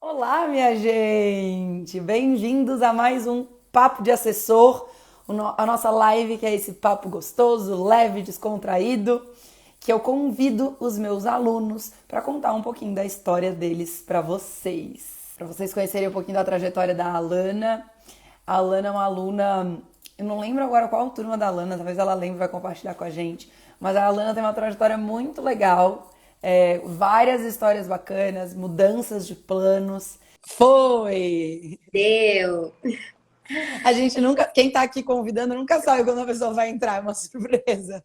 Olá, minha gente! Bem-vindos a mais um Papo de Assessor, a nossa live que é esse papo gostoso, leve, descontraído, que eu convido os meus alunos para contar um pouquinho da história deles para vocês conhecerem um pouquinho da trajetória da Alana. A Alana é uma aluna, eu não lembro agora qual turma da Alana, talvez ela lembre e vai compartilhar com a gente, mas a Alana tem uma trajetória muito legal. Várias histórias bacanas, mudanças de planos. Foi! Deu. A gente nunca, quem tá aqui convidando nunca sabe quando a pessoa vai entrar, é uma surpresa.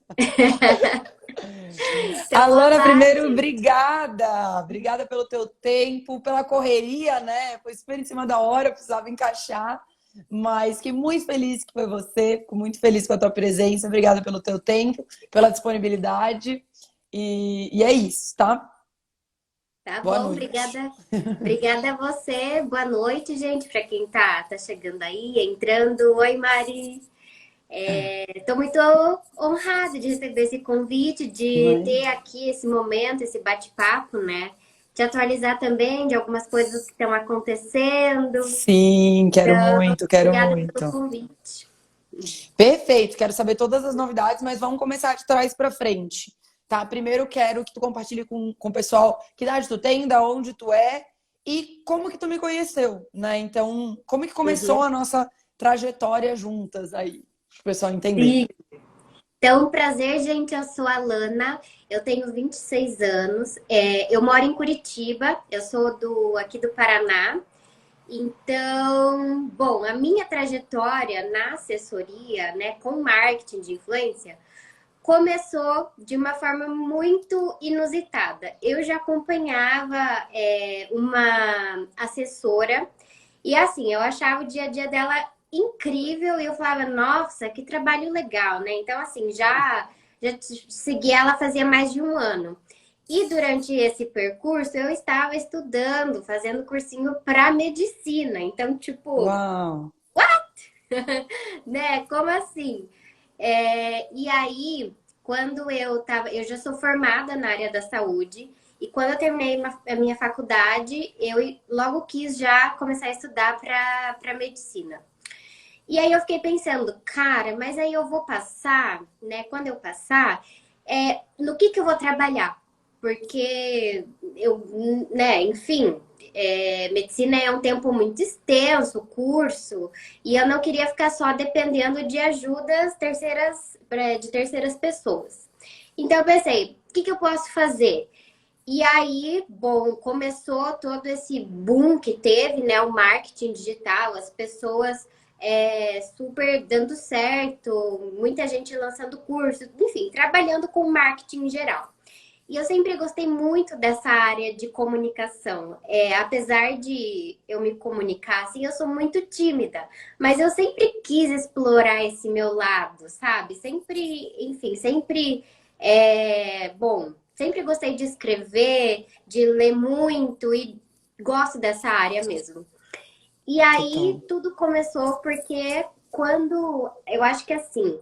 Então, Alana, olá, primeiro, gente. obrigada. Obrigada pelo teu tempo, pela correria, né? Foi super em cima da hora, eu precisava encaixar. Mas fiquei muito feliz que foi você, fico muito feliz com a tua presença. Obrigada pelo teu tempo, pela disponibilidade. E é isso, tá? Tá Boa bom, noite. obrigada. Obrigada a você. Boa noite, gente, para quem tá chegando aí, entrando. Oi, Mari. Estou muito honrada de receber esse convite, de ter Mas... aqui esse momento, esse bate-papo, né? Te atualizar também de algumas coisas que estão acontecendo. Sim, quero muito, quero Obrigada pelo muito. convite. Perfeito, quero saber todas as novidades, mas vamos começar de trás para frente, tá? Primeiro eu quero que tu compartilhe com o pessoal que idade tu tem, da onde tu é e como que tu me conheceu, né? Então, como que começou Uhum. a nossa trajetória juntas aí, para o pessoal entender. Sim. Então, prazer, gente. Eu sou a Lana, eu tenho 26 anos, eu moro em Curitiba, eu sou aqui do Paraná. Então, bom, a minha trajetória na assessoria, né, com marketing de influência, começou de uma forma muito inusitada. Eu já acompanhava uma assessora e assim, eu achava o dia a dia dela incrível e eu falava, nossa, que trabalho legal, né? Então, assim, já segui ela fazia mais de um ano. E durante esse percurso eu estava estudando, fazendo cursinho para medicina. Então, tipo, Uau! né? Como assim? E aí, quando eu já sou formada na área da saúde, e quando eu terminei a minha faculdade, eu logo quis já começar a estudar para medicina. E aí eu fiquei pensando, cara, mas aí eu vou passar, né? Quando eu passar, no que eu vou trabalhar? Porque né, enfim, medicina é um tempo muito extenso, o curso, e eu não queria ficar só dependendo de ajudas de terceiras pessoas. Então eu pensei, o que eu posso fazer? E aí, bom, começou todo esse boom que teve, né? O marketing digital, as pessoas super dando certo, muita gente lançando curso, enfim, trabalhando com marketing em geral. E eu sempre gostei muito dessa área de comunicação. Apesar de eu me comunicar assim, eu sou muito tímida, mas eu sempre quis explorar esse meu lado, sabe? Sempre, enfim, sempre bom. Sempre gostei de escrever, de ler muito e gosto dessa área mesmo. E aí Total. tudo começou porque quando eu acho que assim,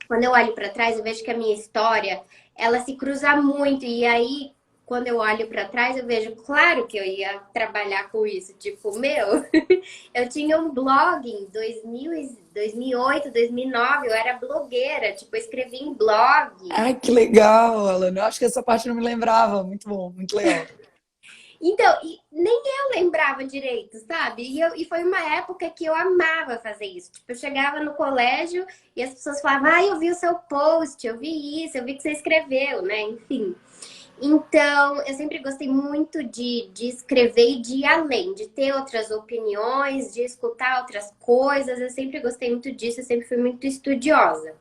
quando eu olho para trás, eu vejo que a minha história, ela se cruza muito. E aí, quando eu olho para trás, eu vejo, claro que eu ia trabalhar com isso. Tipo, meu, eu tinha um blog em 2008, 2009, eu era blogueira, tipo, eu escrevia em blog. Ai, que legal, Alana. Eu acho que essa parte eu não me lembrava. Muito bom, muito legal. Então, e nem eu lembrava direito, sabe? E foi uma época que eu amava fazer isso. Tipo, eu chegava no colégio e as pessoas falavam, ah, eu vi o seu post, eu vi isso, eu vi que você escreveu, né? Enfim. Então, eu sempre gostei muito de escrever e de ir além, de ter outras opiniões, de escutar outras coisas. Eu sempre gostei muito disso, eu sempre fui muito estudiosa.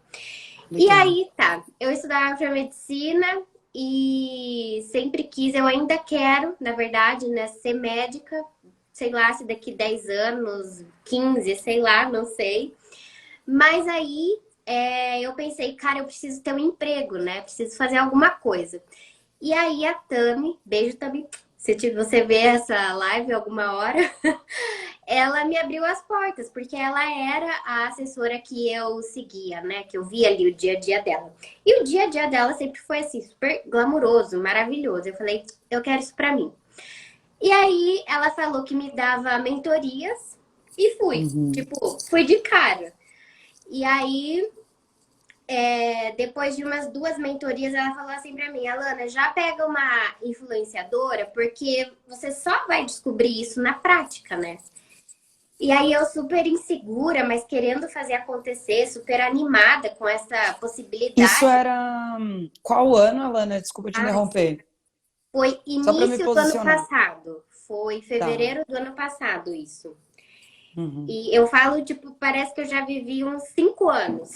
E Legal. aí, tá, eu estudava para medicina e sempre quis, eu ainda quero, na verdade, né, ser médica. Sei lá se daqui 10 anos, 15, sei lá, não sei. Mas aí eu pensei, cara, eu preciso ter um emprego, né? Preciso fazer alguma coisa. E aí a Tami, beijo Tami, se você ver essa live alguma hora, ela me abriu as portas, porque ela era a assessora que eu seguia, né? Que eu via ali o dia a dia dela. E o dia a dia dela sempre foi assim, super glamuroso, maravilhoso. Eu falei, eu quero isso pra mim. E aí ela falou que me dava mentorias e fui. Uhum. Tipo, fui de cara. E aí, depois de umas 2 mentorias, ela falou assim pra mim, Alana, já pega uma influenciadora, porque você só vai descobrir isso na prática, né? E aí eu super insegura, mas querendo fazer acontecer, super animada com essa Isso possibilidade. era qual ano, Alana? Desculpa te Ai, interromper. foi Só para me início do ano posicionar. passado. Foi Tá. fevereiro do ano passado isso. Uhum. E eu falo, tipo, parece que eu já vivi uns 5 anos.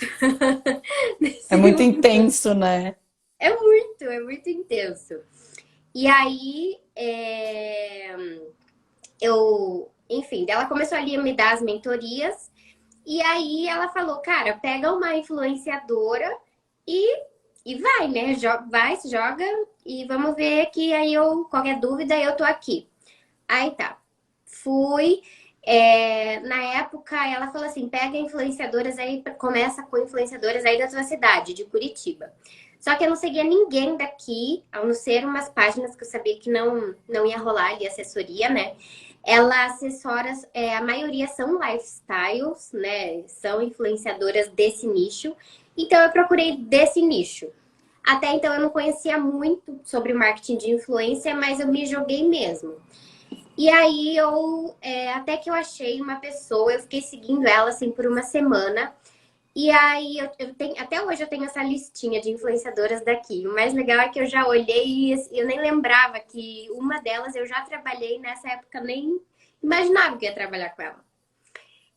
É muito intenso, né? É muito intenso. E aí, enfim, ela começou ali a me dar as mentorias. E aí ela falou, cara, pega uma influenciadora e, e vai, né? Vai, se joga e vamos ver que aí qualquer dúvida, eu tô aqui. Aí tá. Fui. Na época, ela falou assim: pega influenciadoras aí, começa com influenciadoras aí da tua cidade, de Curitiba. Só que eu não seguia ninguém daqui, a não ser umas páginas que eu sabia que não ia rolar ali assessoria, né? Ela assessora, a maioria são lifestyles, né? São influenciadoras desse nicho. Então eu procurei desse nicho. Até então eu não conhecia muito sobre marketing de influência, mas eu me joguei mesmo. E aí até que eu achei uma pessoa, eu fiquei seguindo ela assim por uma semana. E aí eu tenho, até hoje eu tenho essa listinha de influenciadoras daqui. O mais legal é que eu já olhei e assim, eu nem lembrava que uma delas eu já trabalhei nessa época, nem imaginava que ia trabalhar com ela.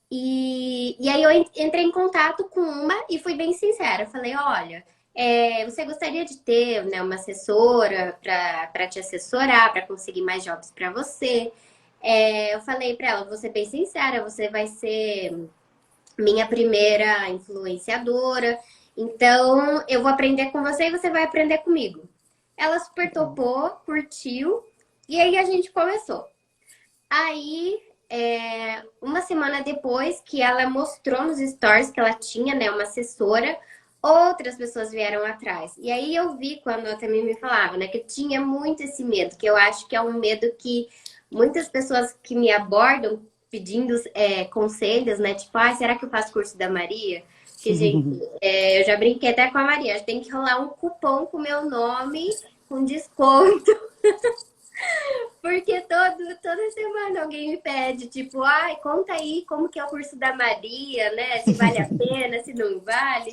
E aí eu entrei em contato com uma e fui bem sincera. Eu falei, olha, você gostaria de ter, né, uma assessora para te assessorar, para conseguir mais jobs para você? Eu falei para ela, vou ser bem sincera, você vai ser minha primeira influenciadora, então eu vou aprender com você e você vai aprender comigo. Ela super topou, curtiu, e aí a gente começou. Aí, uma semana depois que ela mostrou nos stories que ela tinha, né, uma assessora, outras pessoas vieram atrás. E aí eu vi quando ela também me falava, né, que eu tinha muito esse medo, que eu acho que é um medo que muitas pessoas que me abordam pedindo conselhos, né, tipo, ah, será que eu faço curso da Maria? Que, gente, eu já brinquei até com a Maria, tem que rolar um cupom com o meu nome, com desconto. Porque toda semana alguém me pede, tipo, ai, conta aí como que é o curso da Maria, né? Se vale a pena, se não vale.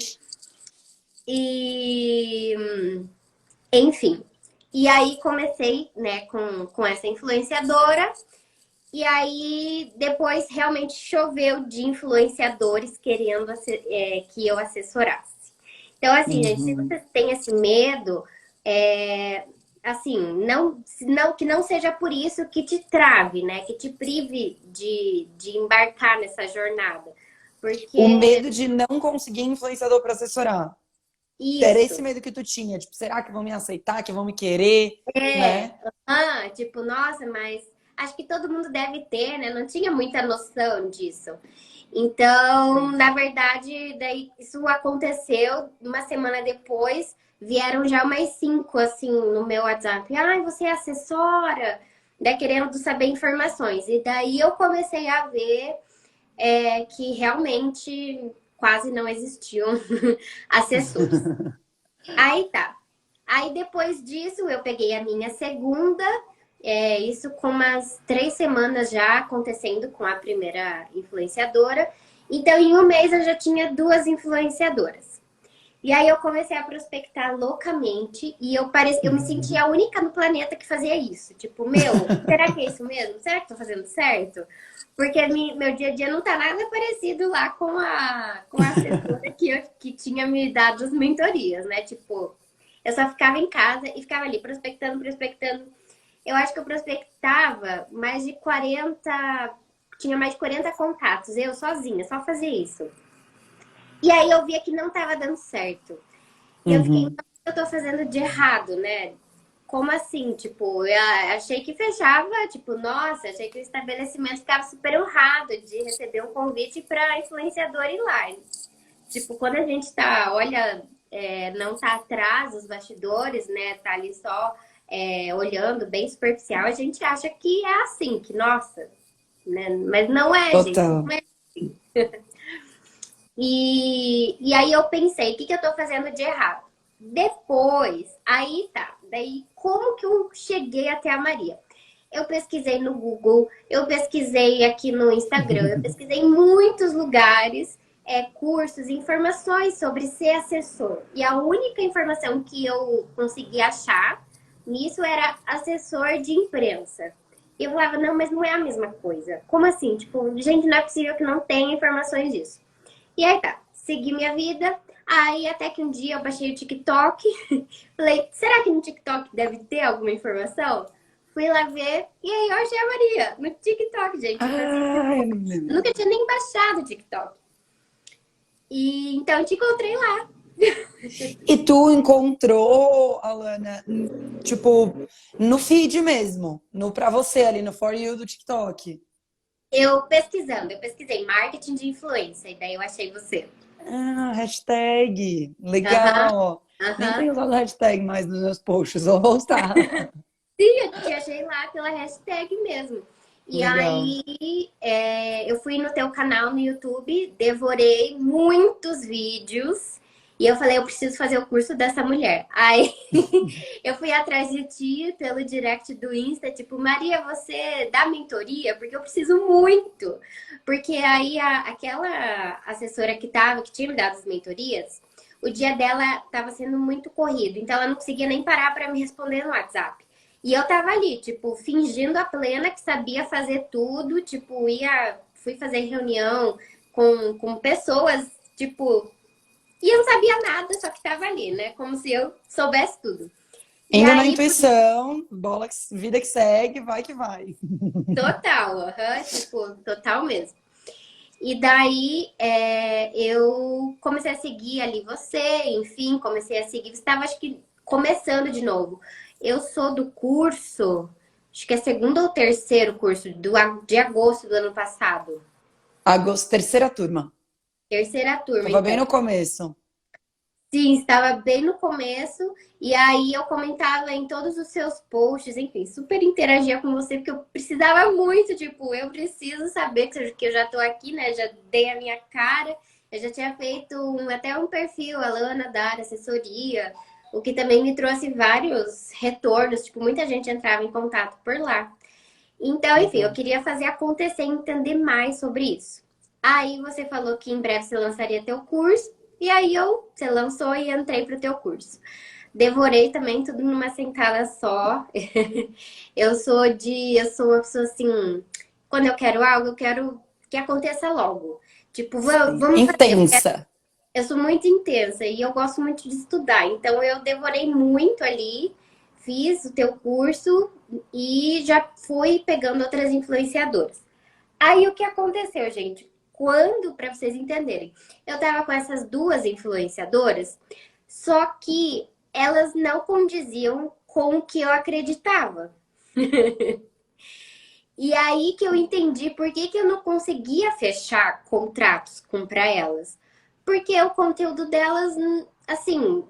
E, enfim. E aí comecei, né, com essa influenciadora. E aí depois realmente choveu de influenciadores querendo que eu assessorasse. Então, assim, gente, se Uhum. você tem esse medo, assim, que não seja por isso que te trave, né? Que te prive de embarcar nessa jornada. O Porque medo de não conseguir influenciador para assessorar. Era esse isso, medo que tu tinha, tipo, será que vão me aceitar, que vão me querer, é, né? tipo, nossa, mas acho que todo mundo deve ter, né? Não tinha muita noção disso. Então, Sim. na verdade, daí isso aconteceu uma semana depois, vieram já mais 5 assim no meu WhatsApp. Ai, você é assessora? Daí querendo saber informações. E daí eu comecei a ver que realmente quase não existiam assessores. Aí tá. Aí depois disso eu peguei a minha segunda, isso com umas 3 semanas já acontecendo com a primeira influenciadora. Então, em um mês eu já tinha 2 influenciadoras. E aí eu comecei a prospectar loucamente e eu me sentia a única no planeta que fazia isso. Tipo, meu, será que é isso mesmo? Será que tô fazendo certo? Porque meu dia a dia não tá nada parecido lá com a assessora que tinha me dado as mentorias, né? Tipo, eu só ficava em casa e ficava ali prospectando, prospectando. Eu acho que eu prospectava mais de 40, tinha mais de 40 contatos, eu sozinha, só fazia isso. E aí eu via que não estava dando certo. E eu fiquei, o Uhum. que eu tô fazendo de errado, né? Como assim? Tipo, eu achei que fechava, tipo, nossa, achei que o estabelecimento ficava super honrado de receber um convite para influenciador ir lá. Tipo, quando a gente tá, olha, não tá atrás dos bastidores, né? Tá ali só olhando bem superficial, a gente acha que é assim, que nossa, né? Mas não é, gente. Total. Não é. E aí eu pensei, o que eu tô fazendo de errado? Depois, aí tá. Daí, como que eu cheguei até a Maria? Eu pesquisei no Google, eu pesquisei aqui no Instagram, eu pesquisei em muitos lugares, cursos, informações sobre ser assessor. E a única informação que eu consegui achar nisso era assessor de imprensa. E eu falava, não, mas não é a mesma coisa. Como assim? Tipo, gente, não é possível que não tenha informações disso. E aí tá, segui minha vida. Aí até que um dia eu baixei o TikTok. Falei, será que no TikTok deve ter alguma informação? Fui lá ver. E aí eu achei a Maria no TikTok, gente. Fazia Ai, tempo. Eu nunca tinha nem baixado o TikTok. E então eu te encontrei lá. e tu encontrou, Alana, tipo, no feed mesmo, no pra você ali, no For You do TikTok. Eu pesquisei marketing de influência. E daí eu achei você. Ah, hashtag. Aham, Legal. Nem aham. tenho usado hashtag mais nos meus posts, vou voltar. Sim, eu te achei lá pela hashtag mesmo. E Legal. aí, eu fui no teu canal no YouTube, devorei muitos vídeos e eu falei, eu preciso fazer o curso dessa mulher. Aí eu fui atrás de ti pelo direct do Insta, tipo, Maria, você dá mentoria? Porque eu preciso muito. Porque aí aquela assessora que tinha me dado as mentorias, o dia dela estava sendo muito corrido, então ela não conseguia nem parar para me responder no WhatsApp. E eu tava ali, tipo, fingindo a plena que sabia fazer tudo, tipo, fui fazer reunião com pessoas, tipo, e eu não sabia nada, só que tava ali, né? Como se eu soubesse tudo. E Indo na aí, intuição, vida que segue, vai que vai. total, aham, tipo, total mesmo. E daí eu comecei a seguir ali você, enfim, comecei a seguir. Você estava, acho que, começando de novo. Eu sou do curso, acho que é segundo ou terceiro curso de agosto do ano passado. Agosto, terceira turma. Terceira turma, Tava bem então. no começo. Sim, estava bem no começo, e aí eu comentava em todos os seus posts, enfim, super interagia com você, porque eu precisava muito, tipo, eu preciso saber que eu já tô aqui, né? Já dei a minha cara, eu já tinha feito até um perfil, a Lana da área assessoria, o que também me trouxe vários retornos, tipo, muita gente entrava em contato por lá. Então, enfim, eu Legal. queria fazer acontecer, entender mais sobre isso. Aí você falou que em breve você lançaria teu curso, e aí você lançou e entrei para o teu curso. Devorei também tudo numa sentada só. Eu sou uma pessoa assim, quando eu quero algo, eu quero que aconteça logo. Tipo, Sim. vamos fazer. Intensa. Eu sou muito intensa e eu gosto muito de estudar. Então eu devorei muito ali, fiz o teu curso e já fui pegando outras influenciadoras. Aí o que aconteceu, gente? Quando, para vocês entenderem, eu tava com essas duas influenciadoras, só que elas não condiziam com o que eu acreditava. E aí que eu entendi por que eu não conseguia fechar contratos para elas. Porque o conteúdo delas, assim,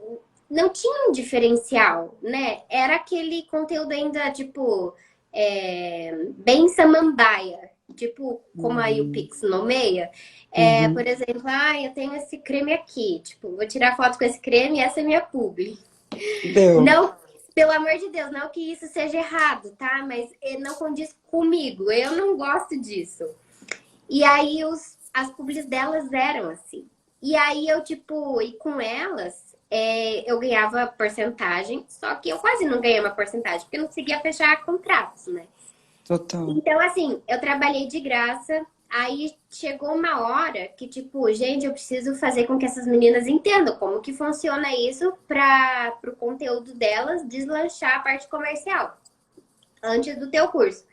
não tinha um diferencial, né? Era aquele conteúdo ainda, tipo, bem samambaia. Tipo, como aí o Uhum. Pix nomeia. Por Uhum. exemplo, eu tenho esse creme aqui. Tipo, vou tirar foto com esse creme e essa é minha publi. Deu. Não, pelo amor de Deus, não que isso seja errado, tá? Mas não condiz comigo. Eu não gosto disso. E aí as publis delas eram assim. E aí eu, tipo, e com elas, eu ganhava porcentagem, só que eu quase não ganhei uma porcentagem, porque eu não conseguia fechar contratos, né? Total. Então, assim, eu trabalhei de graça. Aí chegou uma hora que, tipo, gente, eu preciso fazer com que essas meninas entendam como que funciona isso para o conteúdo delas deslanchar a parte comercial antes do teu curso.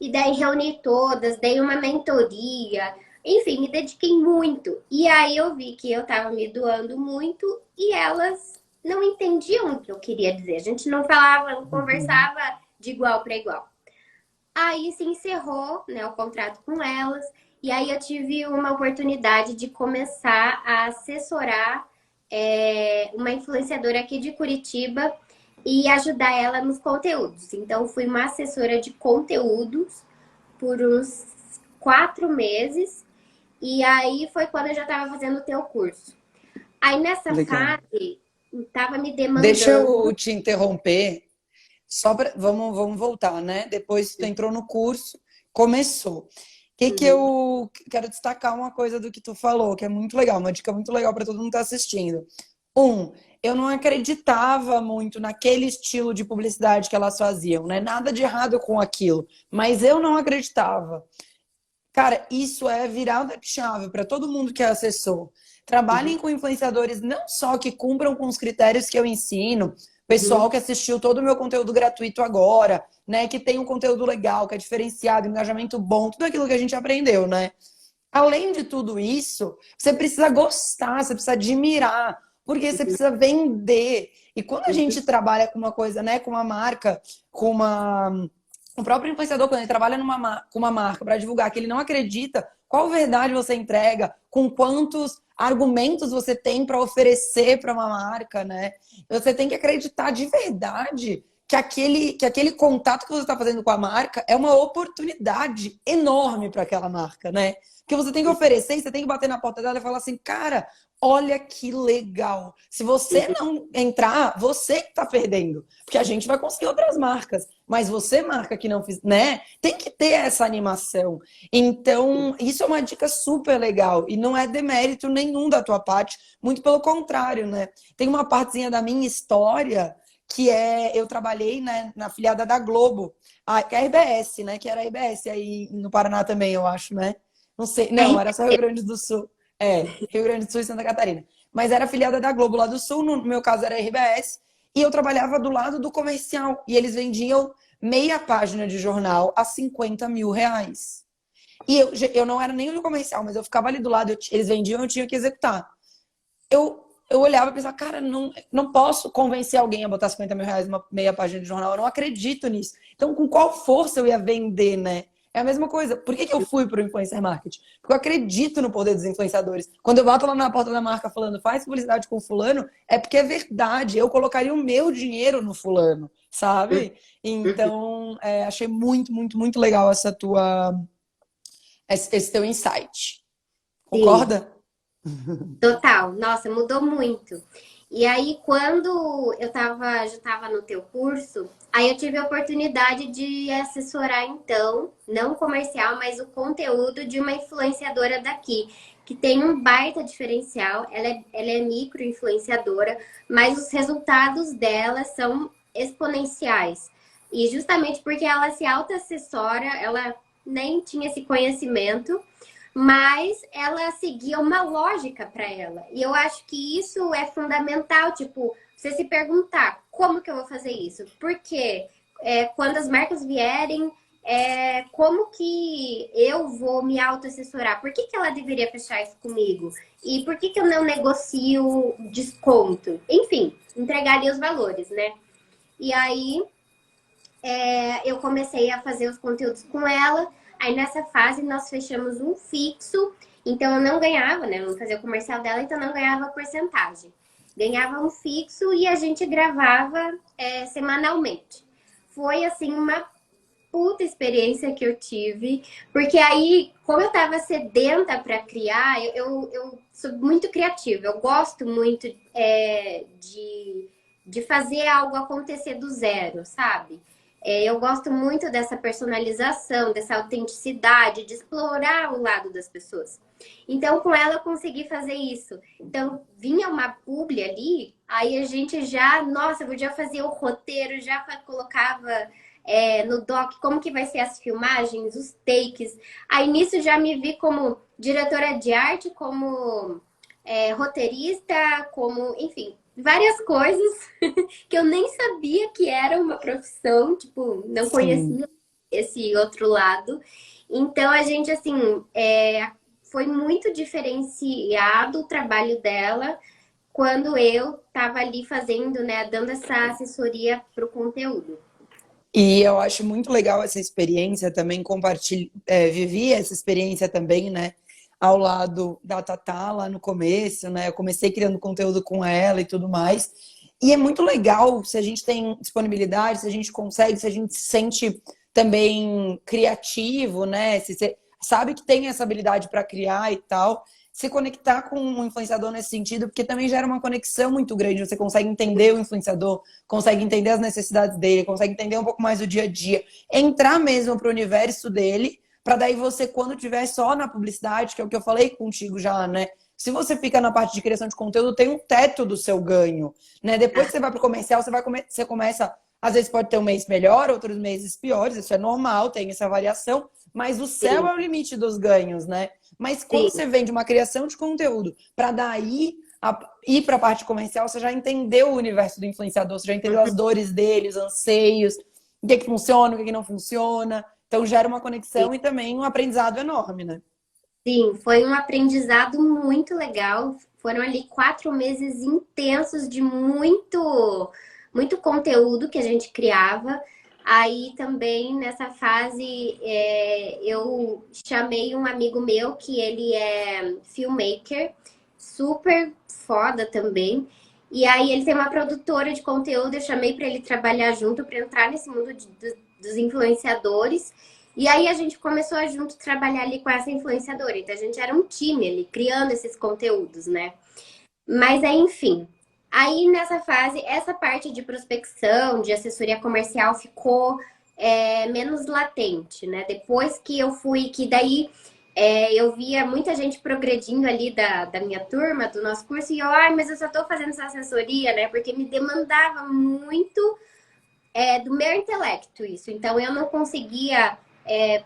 E daí reuni todas, dei uma mentoria, enfim, me dediquei muito. E aí eu vi que eu tava me doando muito e elas não entendiam o que eu queria dizer. A gente não falava, não Uhum. conversava de igual para igual. Aí se encerrou, né, o contrato com elas. E aí eu tive uma oportunidade de começar a assessorar uma influenciadora aqui de Curitiba. e ajudar ela nos conteúdos. Então, fui uma assessora de conteúdos por uns 4 meses. E aí foi quando eu já estava fazendo o teu curso. Aí nessa Legal. fase, estava me Deixa demandando. eu te interromper. Vamos voltar, né? Depois tu entrou no curso, começou. O que que Uhum, eu quero destacar uma coisa do que tu falou, que é muito legal, uma dica muito legal para todo mundo que está assistindo. Eu não acreditava muito naquele estilo de publicidade que elas faziam, né? Nada de errado com aquilo, mas eu não acreditava. Cara, isso é virada de chave para todo mundo que é assessor. uhum, Trabalhem com influenciadores não só que cumpram com os critérios que eu ensino, pessoal uhum, que assistiu todo o meu conteúdo gratuito agora, né, que tem um conteúdo legal, que é diferenciado, engajamento bom, tudo aquilo que a gente aprendeu, né? Além de tudo isso, você precisa gostar, você precisa admirar, porque você precisa vender. E quando a uhum, gente trabalha com uma coisa, né, com uma marca, com uma o próprio influenciador, quando ele trabalha com uma marca para divulgar que ele não acredita, qual verdade você entrega, com quantos argumentos você tem para oferecer para uma marca, né? Você tem que acreditar de verdade que aquele contato que você está fazendo com a marca é uma oportunidade enorme para aquela marca, né? Que você tem que oferecer, e você tem que bater na porta dela e falar assim, cara, olha que legal. Se você uhum, não entrar, você que está perdendo, porque a gente vai conseguir outras marcas. Mas você, marca que não fiz, né? Tem que ter essa animação. Então, isso é uma dica super legal. E não é demérito nenhum da tua parte, muito pelo contrário, né? Tem uma partezinha da minha história que é eu trabalhei, né, na afiliada da Globo, que é a RBS, né? Que era a RBS aí no Paraná também, eu acho, né? Não sei, não, era só Rio RP. Grande do Sul. É, Rio Grande do Sul e Santa Catarina. Mas era afiliada da Globo lá do Sul, no meu caso era a RBS, e eu trabalhava do lado do comercial. E eles vendiam meia página de jornal a R$ 50.000. E eu não era nem no comercial, mas eu ficava ali do lado, eles vendiam, eu tinha que executar. Eu olhava e pensava, cara, não posso convencer alguém a botar R$ 50.000 numa meia página de jornal, eu não acredito nisso. Então, com qual força eu ia vender, né? É a mesma coisa. Por que eu fui para o influencer marketing? Porque eu acredito no poder dos influenciadores. Quando eu bato lá na porta da marca falando, faz publicidade com fulano, é porque é verdade. Eu colocaria o meu dinheiro no fulano, sabe? Uhum. Então, achei muito, muito, muito legal esse teu insight. Sim. Concorda? Total, nossa, mudou muito. E aí, quando já estava no teu curso, aí eu tive a oportunidade de assessorar, então, não comercial, mas o conteúdo de uma influenciadora daqui, que tem um baita diferencial. Ela é micro influenciadora, mas os resultados dela são exponenciais. E justamente porque ela se auto-assessora, ela nem tinha esse conhecimento, mas ela seguia uma lógica para ela. E eu acho que isso é fundamental, tipo, você se perguntar, como que eu vou fazer isso? Porque quando as marcas vierem, como que eu vou me autoassessorar? Por que ela deveria fechar isso comigo? E por que eu não negocio desconto? Enfim, entregaria os valores, né? E aí eu comecei a fazer os conteúdos com ela. Aí nessa fase nós fechamos um fixo, então eu não ganhava, né? Eu não fazia o comercial dela, então não ganhava porcentagem. Ganhava um fixo e a gente gravava semanalmente. Foi assim uma puta experiência que eu tive, porque aí, como eu tava sedenta para criar, eu sou muito criativa, eu gosto muito de fazer algo acontecer do zero, sabe? Eu gosto muito dessa personalização, dessa autenticidade, de explorar o lado das pessoas. Então, com ela, eu consegui fazer isso. Então, vinha uma publi ali, aí a gente já, nossa, eu podia fazer o roteiro, já colocava no doc como que vai ser as filmagens, os takes. Aí, nisso, já me vi como diretora de arte, como roteirista, como, enfim, várias coisas que eu nem sabia que era uma profissão, tipo, não Sim. conhecia esse outro lado. Então a gente assim foi muito diferenciado o trabalho dela quando eu estava ali fazendo, né, dando essa assessoria para o conteúdo. E eu acho muito legal essa experiência também, vivi essa experiência também, né, ao lado da Tatá lá no começo, né, eu comecei criando conteúdo com ela e tudo mais, E é muito legal se a gente tem disponibilidade, se a gente consegue, se a gente se sente também criativo, né? Se você sabe que tem essa habilidade para criar e tal, se conectar com um influenciador nesse sentido, porque também gera uma conexão muito grande. Você consegue entender o influenciador, consegue entender as necessidades dele, consegue entender um pouco mais do dia a dia, entrar mesmo para o universo dele, para daí você, quando tiver só na publicidade, que é o que eu falei contigo já, né? Se você fica na parte de criação de conteúdo, tem um teto do seu ganho, né? Depois que você vai para o comercial, você começa, às vezes pode ter um mês melhor, outros meses piores, isso é normal, tem essa variação, mas o céu Sim, é o limite dos ganhos, né? Mas quando sim, você vende uma criação de conteúdo para daí ir para a parte comercial, você já entendeu o universo do influenciador, você já entendeu as dores dele, os anseios, o que, é que funciona, o que, é que não funciona. Então gera uma sim. conexão e também um aprendizado enorme, né? Sim, foi um aprendizado muito legal. Foram ali 4 meses intensos de muito conteúdo que a gente criava. Aí também nessa fase eu chamei um amigo meu que ele é filmmaker, super foda também. E aí ele tem uma produtora de conteúdo, eu chamei para ele trabalhar junto para entrar nesse mundo dos influenciadores. E aí a gente começou a junto trabalhar ali com essa influenciadora. Então a gente era um time ali, criando esses conteúdos, né? Mas aí, enfim. Aí nessa fase, essa parte de prospecção, de assessoria comercial ficou menos latente, né? Depois que eu fui, que daí eu via muita gente progredindo ali da minha turma, do nosso curso, e eu, ai, mas eu só tô fazendo essa assessoria, né? Porque me demandava muito do meu intelecto isso. Então eu não conseguia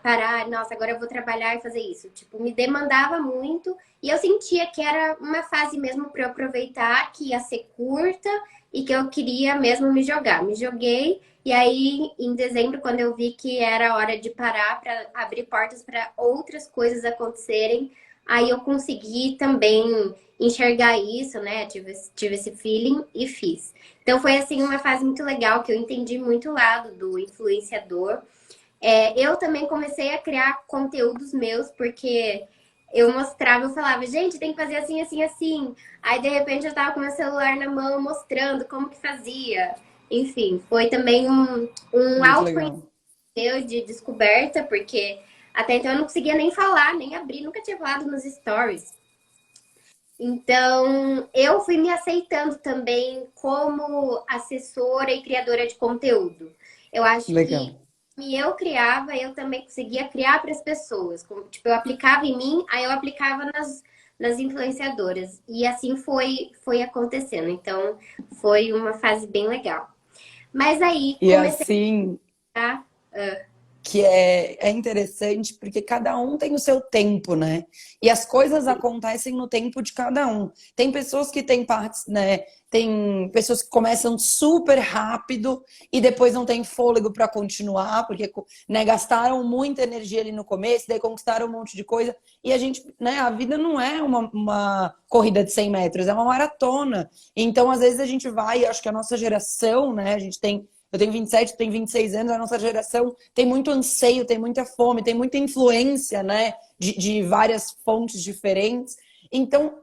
parar, nossa, agora eu vou trabalhar e fazer isso. Tipo, me demandava muito e eu sentia que era uma fase mesmo para eu aproveitar, que ia ser curta e que eu queria mesmo me jogar. Me joguei e aí em dezembro, quando eu vi que era hora de parar para abrir portas para outras coisas acontecerem, aí eu consegui também enxergar isso, né? Tive esse feeling e fiz. Então foi assim uma fase muito legal que eu entendi muito o lado do influenciador. Eu também comecei a criar conteúdos meus porque eu mostrava, eu falava, gente, tem que fazer assim, assim, assim. Aí de repente eu tava com meu celular na mão mostrando como que fazia. Enfim, foi também um Muito autoconhecimento legal. de descoberta, porque até então eu não conseguia nem falar, nem abrir, nunca tinha falado nos stories. Então, eu fui me aceitando também como assessora e criadora de conteúdo. Eu acho que Legal. eu criava, eu também conseguia criar para as pessoas. Como, tipo, eu aplicava em mim, aí eu aplicava nas influenciadoras. E assim foi acontecendo. Então, foi uma fase bem legal. Mas aí E comecei assim, a. que é interessante porque cada um tem o seu tempo, né? E as coisas acontecem no tempo de cada um. Tem pessoas que têm partes, né? Tem pessoas que começam super rápido e depois não tem fôlego para continuar, porque né, gastaram muita energia ali no começo, daí conquistaram um monte de coisa. E a gente, né, a vida não é uma corrida de 100 metros, é uma maratona. Então, às vezes, a gente vai, acho que a nossa geração, né, a gente tem. Eu tenho 27, tu tem 26 anos, a nossa geração tem muito anseio, tem muita fome, tem muita influência, né? De várias fontes diferentes. Então,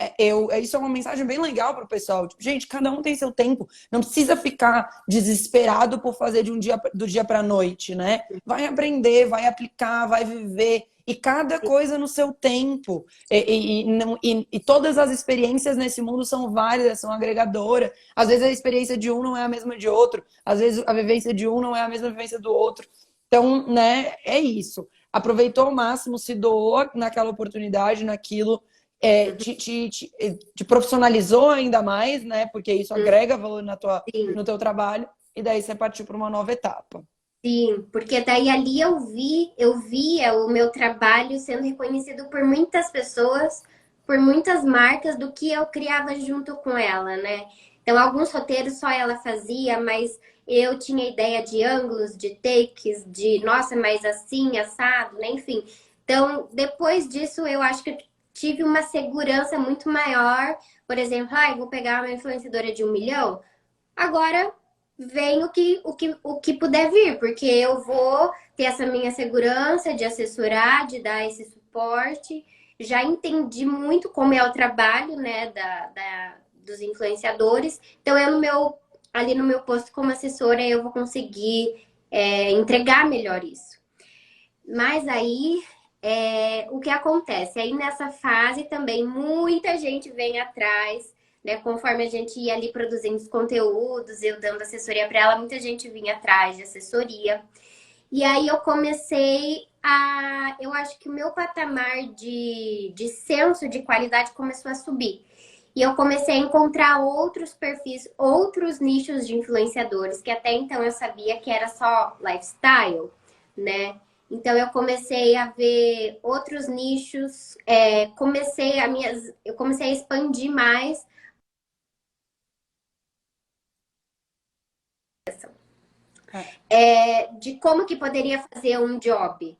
isso é uma mensagem bem legal para o pessoal. Tipo, gente, cada um tem seu tempo. Não precisa ficar desesperado por fazer do dia para a noite, né? Vai aprender, vai aplicar, vai viver. E cada coisa no seu tempo. E todas as experiências nesse mundo são válidas, são agregadoras. Às vezes a experiência de um não é a mesma de outro. Às vezes a vivência de um não é a mesma vivência do outro. Então, né, é isso. Aproveitou ao máximo, se doou naquela oportunidade, naquilo, te profissionalizou ainda mais, né? Porque isso agrega valor Sim. no teu trabalho, e daí você partiu para uma nova etapa. Sim, porque daí ali eu via o meu trabalho sendo reconhecido por muitas pessoas, por muitas marcas do que eu criava junto com ela, né? Então, alguns roteiros só ela fazia, mas eu tinha ideia de ângulos, de takes, de nossa, mas assim, assado, né? Enfim. Então, depois disso, eu acho que eu tive uma segurança muito maior. Por exemplo, eu vou pegar uma influenciadora de 1 milhão. Agora vem o que puder vir, porque eu vou ter essa minha segurança de assessorar, de dar esse suporte. Já entendi muito como é o trabalho, né, dos influenciadores. Então, eu no meu ali no meu posto como assessora eu vou conseguir entregar melhor isso. Mas aí, o que acontece? Aí nessa fase também muita gente vem atrás, né? Conforme a gente ia ali produzindo os conteúdos, eu dando assessoria para ela, muita gente vinha atrás de assessoria. E aí eu comecei a. Eu acho que o meu patamar de senso de qualidade começou a subir. E eu comecei a encontrar outros perfis, outros nichos de influenciadores, que até então eu sabia que era só lifestyle, né? Então eu comecei a ver outros nichos, eu comecei a expandir mais de como que poderia fazer um job.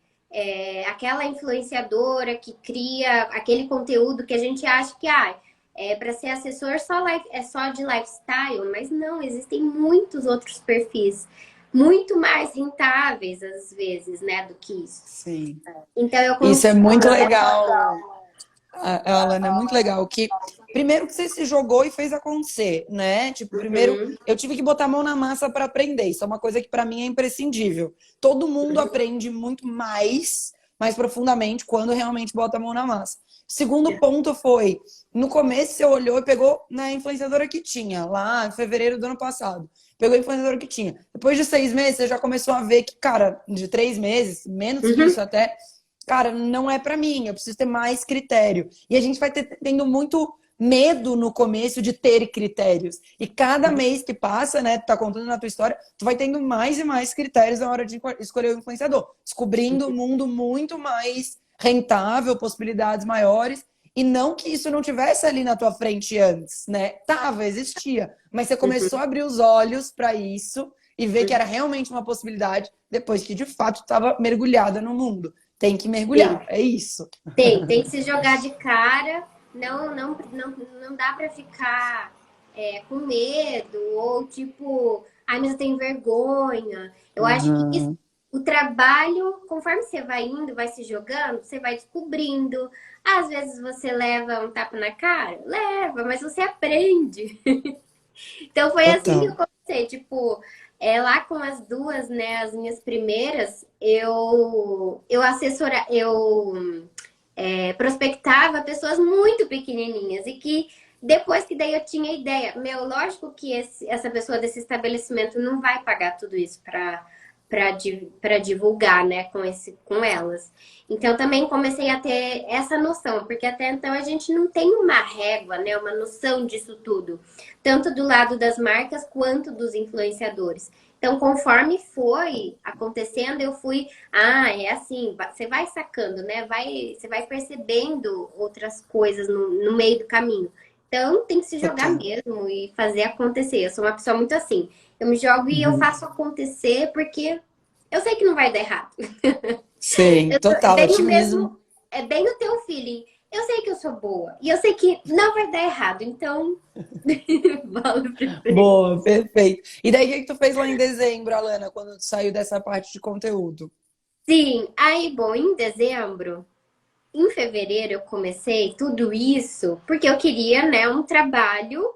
Aquela influenciadora que cria aquele conteúdo que a gente acha que para ser assessor é só de lifestyle, mas não, existem muitos outros perfis, muito mais rentáveis às vezes, né, do que isso. Sim. Então eu Isso é consigo. muito legal. Alana, é muito legal que primeiro que você se jogou e fez acontecer, né? Tipo, primeiro Uhum, eu tive que botar a mão na massa para aprender. Isso é uma coisa que para mim é imprescindível. Todo mundo aprende muito mais profundamente quando realmente bota a mão na massa. Segundo ponto foi, no começo você olhou e pegou na influenciadora que tinha, lá em fevereiro do ano passado. Pegou a influenciadora que tinha. Depois de 6 meses, você já começou a ver que, cara, de 3 meses, menos que isso uhum, até, cara, não é para mim, eu preciso ter mais critério. E a gente vai tendo muito medo no começo de ter critérios. E cada mês que passa, né, tu tá contando na tua história, tu vai tendo mais e mais critérios na hora de escolher o influenciador, descobrindo um mundo muito mais rentável, possibilidades maiores. E não que isso não tivesse ali na tua frente antes, né? Tava, existia, mas você começou a abrir os olhos para isso e ver que uhum. era realmente uma possibilidade depois que de fato estava mergulhada no mundo. Tem que Sim. mergulhar, é isso. Tem que se jogar de cara, não dá pra ficar com medo, ou tipo, ai, mas eu tenho vergonha. Eu acho que isso, Uhum. o trabalho, conforme você vai indo, vai se jogando, você vai descobrindo. Às vezes você leva um tapa na cara, leva, mas você aprende. Então foi assim que eu Total. comecei, tipo, lá com as duas, né, as minhas primeiras, eu prospectava pessoas muito pequenininhas e que depois que daí eu tinha ideia, meu, lógico que essa pessoa desse estabelecimento não vai pagar tudo isso para divulgar, né, com elas. Então também comecei a ter essa noção, porque até então a gente não tem uma régua, né, uma noção disso tudo, tanto do lado das marcas quanto dos influenciadores. Então, conforme foi acontecendo, eu fui, é assim, você vai sacando, né? Você vai percebendo outras coisas no meio do caminho. Então, tem que se jogar Total. mesmo e fazer acontecer. Eu sou uma pessoa muito assim. Eu me jogo e eu Uhum. faço acontecer porque eu sei que não vai dar errado. Sim, total. Bem o Otimismo. mesmo, é bem o teu feeling. Eu sei que eu sou boa e eu sei que não vai dar errado, então bola pra frente. Boa, perfeito. E daí, o que tu fez lá em dezembro, Alana, quando tu saiu dessa parte de conteúdo? Sim, aí, bom, em dezembro, em fevereiro eu comecei tudo isso porque eu queria, né, um trabalho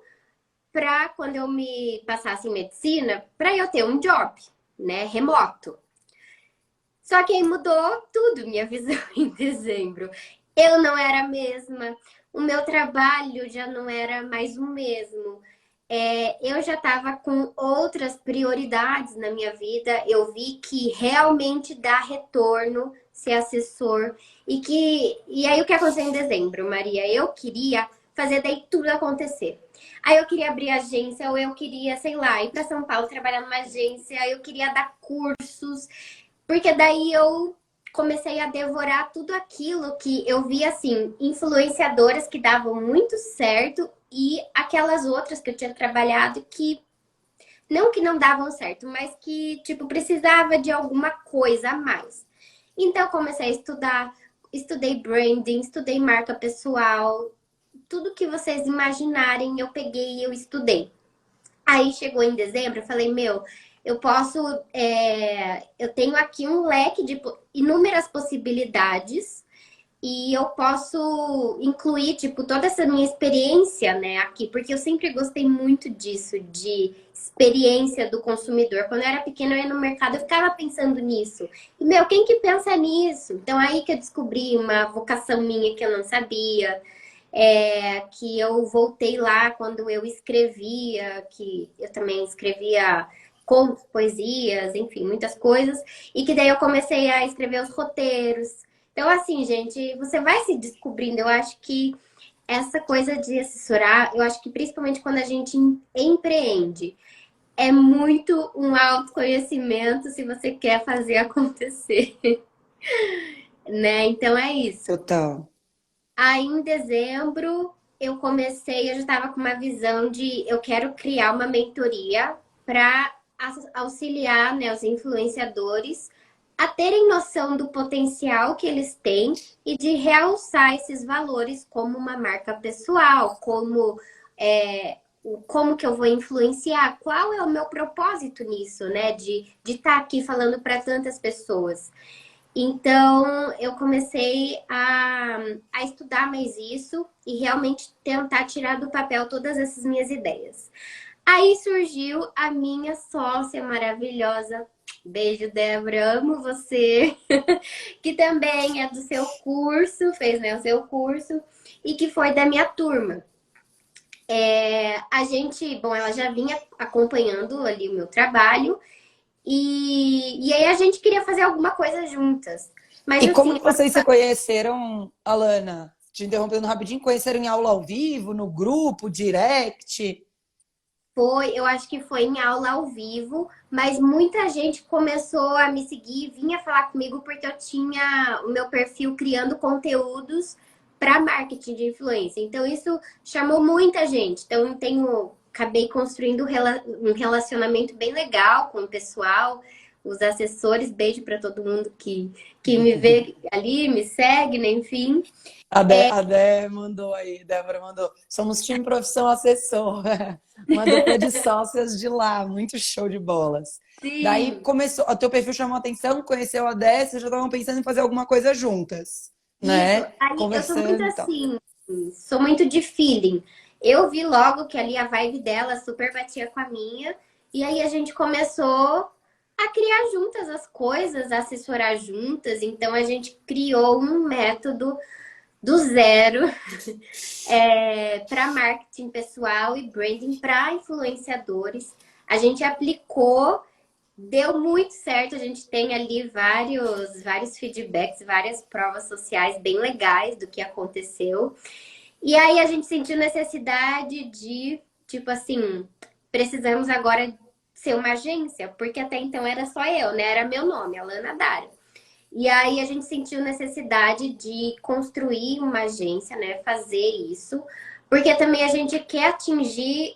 para quando eu me passasse em medicina, para eu ter um job, né, remoto. Só que aí mudou tudo minha visão em dezembro. Eu não era a mesma, o meu trabalho já não era mais o mesmo. Eu já estava com outras prioridades na minha vida. Eu vi que realmente dá retorno ser assessor. E aí o que aconteceu em dezembro, Maria? Eu queria fazer daí tudo acontecer. Aí eu queria abrir agência, ou eu queria, sei lá, ir para São Paulo trabalhar numa agência, eu queria dar cursos, porque daí eu comecei a devorar tudo aquilo que eu via assim, influenciadoras que davam muito certo e aquelas outras que eu tinha trabalhado que não davam certo, mas que tipo precisava de alguma coisa a mais. Então eu comecei a estudar, estudei branding, estudei marca pessoal, tudo que vocês imaginarem, eu peguei e eu estudei. Aí chegou em dezembro, eu falei, meu, eu posso, eu tenho aqui um leque de inúmeras possibilidades e eu posso incluir, tipo, toda essa minha experiência, né, aqui, porque eu sempre gostei muito disso, de experiência do consumidor. Quando eu era pequena, eu ia no mercado, eu ficava pensando nisso. E, meu, quem que pensa nisso? Então, aí que eu descobri uma vocação minha que eu não sabia, que eu voltei lá quando eu escrevia, que eu também escrevia contos, poesias, enfim, muitas coisas, e que daí eu comecei a escrever os roteiros. Então, assim, gente, você vai se descobrindo. Eu acho que essa coisa de assessorar, eu acho que principalmente quando a gente empreende, é muito um autoconhecimento se você quer fazer acontecer, né? Então é isso. Total. Aí em dezembro eu já estava com uma visão de eu quero criar uma mentoria para auxiliar, né, os influenciadores a terem noção do potencial que eles têm e de realçar esses valores como uma marca pessoal, como que eu vou influenciar, qual é o meu propósito nisso, né? De estar aqui falando para tantas pessoas. Então, eu comecei a estudar mais isso e realmente tentar tirar do papel todas essas minhas ideias. Aí surgiu a minha sócia maravilhosa. Beijo, Débora, amo você. Que também é do seu curso, fez, né, o seu curso, e que foi da minha turma. A gente, bom, ela já vinha acompanhando ali o meu trabalho, e aí a gente queria fazer alguma coisa juntas. Mas E como assim, que vocês se conheceram, Alana? Te interrompendo rapidinho, conheceram em aula ao vivo, no grupo, direct? eu acho que foi em aula ao vivo, mas muita gente começou a me seguir, vinha falar comigo porque eu tinha o meu perfil criando conteúdos para marketing de influência. Então isso chamou muita gente. Então acabei construindo um relacionamento bem legal com o pessoal, os assessores, beijo para todo mundo que me vê ali, me segue, né? Enfim. A Dé mandou aí, Débora mandou. Somos time profissão assessor. Uma dupla de sócias de lá, muito show de bolas. Daí Sim, começou, o teu perfil chamou a atenção, conheceu a Dé, vocês já estavam pensando em fazer alguma coisa juntas, isso. né? Aí eu sou muito Conversando e tal. assim, sou muito de feeling. Eu vi logo que ali a vibe dela super batia com a minha, e aí a gente começou a criar juntas as coisas, a assessorar juntas. Então a gente criou um método do zero para marketing pessoal e branding para influenciadores. A gente aplicou, deu muito certo. A gente tem ali vários feedbacks, várias provas sociais bem legais do que aconteceu. E aí a gente sentiu necessidade de, tipo assim, precisamos agora ser uma agência, porque até então era só eu, né? Era meu nome, Alana Dara. E aí a gente sentiu necessidade de construir uma agência, né? Fazer isso. Porque também a gente quer atingir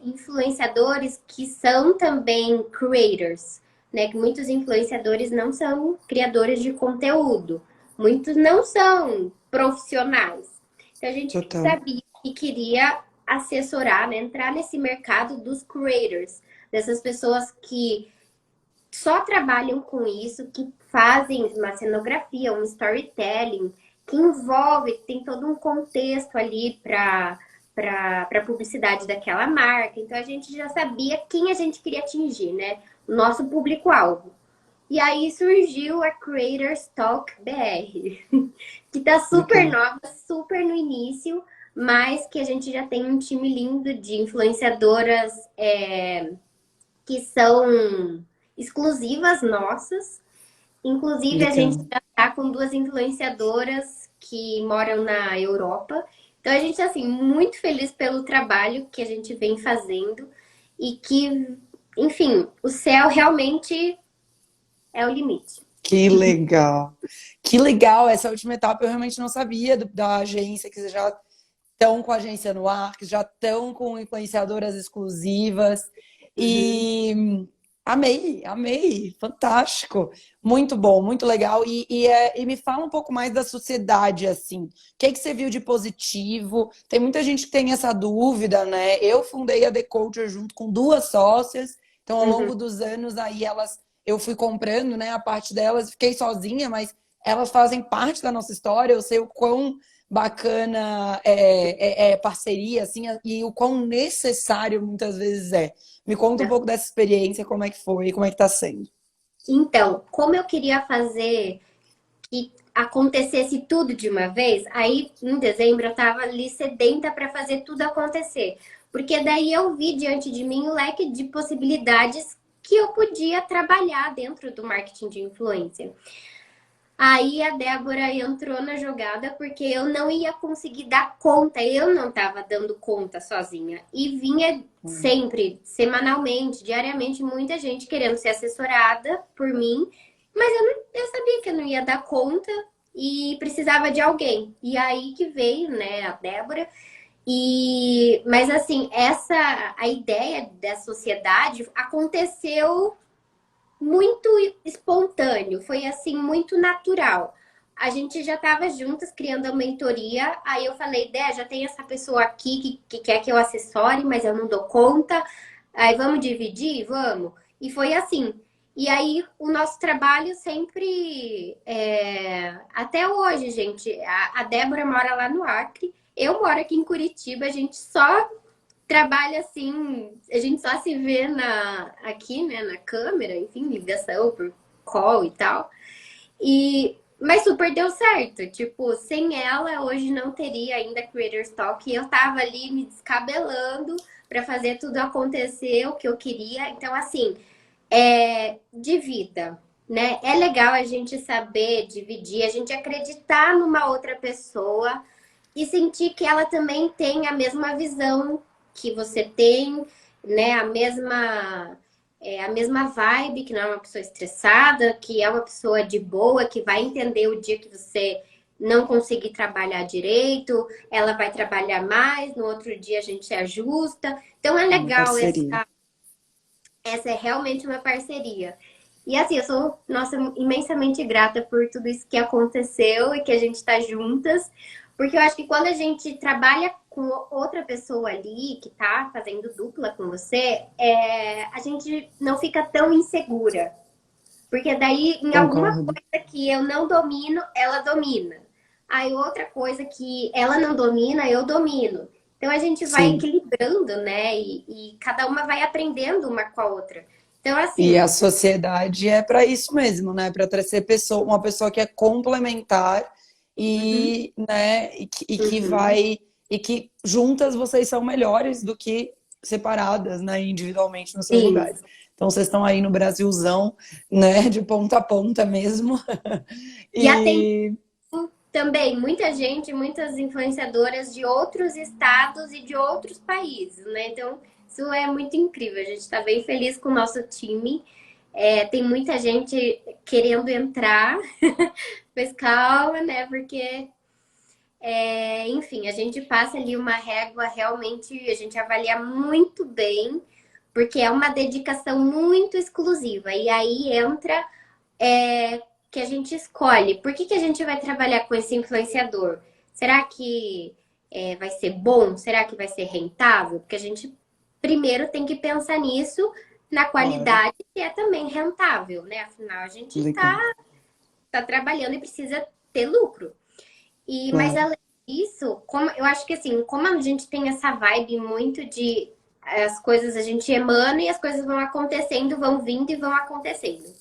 influenciadores que são também creators, né? Que muitos influenciadores não são criadores de conteúdo. Muitos não são profissionais. Então a gente Total. sabia que queria assessorar, né? Entrar nesse mercado dos creators, dessas pessoas que só trabalham com isso, que fazem uma cenografia, um storytelling, que envolve, tem todo um contexto ali para a publicidade daquela marca. Então a gente já sabia quem a gente queria atingir, né? O nosso público-alvo. E aí surgiu a Creators Talk BR, que tá super Legal. nova, super no início, mas que a gente já tem um time lindo de influenciadoras que são exclusivas nossas. Inclusive, a gente Legal. já está com duas influenciadoras que moram na Europa. Então, a gente está assim, muito feliz pelo trabalho que a gente vem fazendo e que, enfim, o céu realmente é o limite. Que legal. Que legal. Essa última etapa eu realmente não sabia da agência, que vocês já estão com a agência no ar, que já estão com influenciadoras exclusivas. Uhum. E amei, amei, fantástico. Muito bom, muito legal. E me fala um pouco mais da sociedade, assim. O que você viu de positivo? Tem muita gente que tem essa dúvida, né? Eu fundei a The Culture junto com duas sócias, então ao Uhum. longo dos anos aí eu fui comprando, né, a parte delas, fiquei sozinha, mas elas fazem parte da nossa história, eu sei o quão bacana é parceria, assim, e o quão necessário muitas vezes é. Me conta um pouco dessa experiência, como é que foi, como é que tá sendo. Então, como eu queria fazer que acontecesse tudo de uma vez, aí em dezembro eu tava ali sedenta para fazer tudo acontecer. Porque daí eu vi diante de mim o leque de possibilidades que eu podia trabalhar dentro do marketing de influência. Aí a Débora entrou na jogada porque eu não ia conseguir dar conta, eu não estava dando conta sozinha. E vinha sempre, semanalmente, diariamente, muita gente querendo ser assessorada por mim, mas eu sabia que eu não ia dar conta e precisava de alguém. E aí que veio, né, a Débora. Mas assim, a ideia da sociedade aconteceu muito espontâneo, foi assim, muito natural. A gente já estava juntas criando a mentoria, aí eu falei, Dé, já tem essa pessoa aqui que quer que eu assessore, mas eu não dou conta, aí vamos dividir? Vamos. E foi assim. E aí o nosso trabalho sempre, até hoje, gente, a Débora mora lá no Acre, eu moro aqui em Curitiba, a gente só trabalha assim, a gente só se vê aqui, né, na câmera, enfim, ligação por call e tal. Mas super deu certo. Tipo, sem ela, hoje não teria ainda Creators Talk. E eu tava ali me descabelando para fazer tudo acontecer, o que eu queria. Então, assim, de vida, né? É legal a gente saber dividir, a gente acreditar numa outra pessoa e sentir que ela também tem a mesma visão que você tem, né? A mesma vibe, que não é uma pessoa estressada, que é uma pessoa de boa, que vai entender o dia que você não conseguir trabalhar direito, ela vai trabalhar mais, no outro dia a gente se ajusta. Então é Uma legal parceria. essa é realmente uma parceria. E assim, eu sou, nossa, imensamente grata por tudo isso que aconteceu e que a gente está juntas, porque eu acho que quando a gente trabalha com outra pessoa ali, que tá fazendo dupla com você, a gente não fica tão insegura. Porque daí, em alguma Concordo. coisa que eu não domino, ela domina. Aí outra coisa que ela não domina, eu domino. Então a gente vai Sim. equilibrando, né? E cada uma vai aprendendo uma com a outra. Então, E a assim, sociedade é para isso mesmo, né? Para trazer uma pessoa que é complementar uhum, e que uhum, vai e que juntas vocês são melhores do que separadas, né? Individualmente nos seus sim. lugares. Então vocês estão aí no Brasilzão, né? De ponta a ponta mesmo. E atendendo E também muita gente, muitas influenciadoras de outros estados e de outros países, né? Então, isso é muito incrível. A gente está bem feliz com o nosso time. Tem muita gente querendo entrar, mas calma, né? Porque, enfim, a gente passa ali uma régua realmente, a gente avalia muito bem, porque é uma dedicação muito exclusiva. E aí entra que a gente escolhe. Por que a gente vai trabalhar com esse influenciador? Será que vai ser bom? Será que vai ser rentável? Porque a gente primeiro tem que pensar nisso na claro, qualidade que é também rentável, né? Afinal, a gente legal, tá trabalhando e precisa ter lucro. Mas claro. além disso, como, eu acho que assim, como a gente tem essa vibe muito de as coisas a gente emana e as coisas vão acontecendo, vão vindo e vão acontecendo.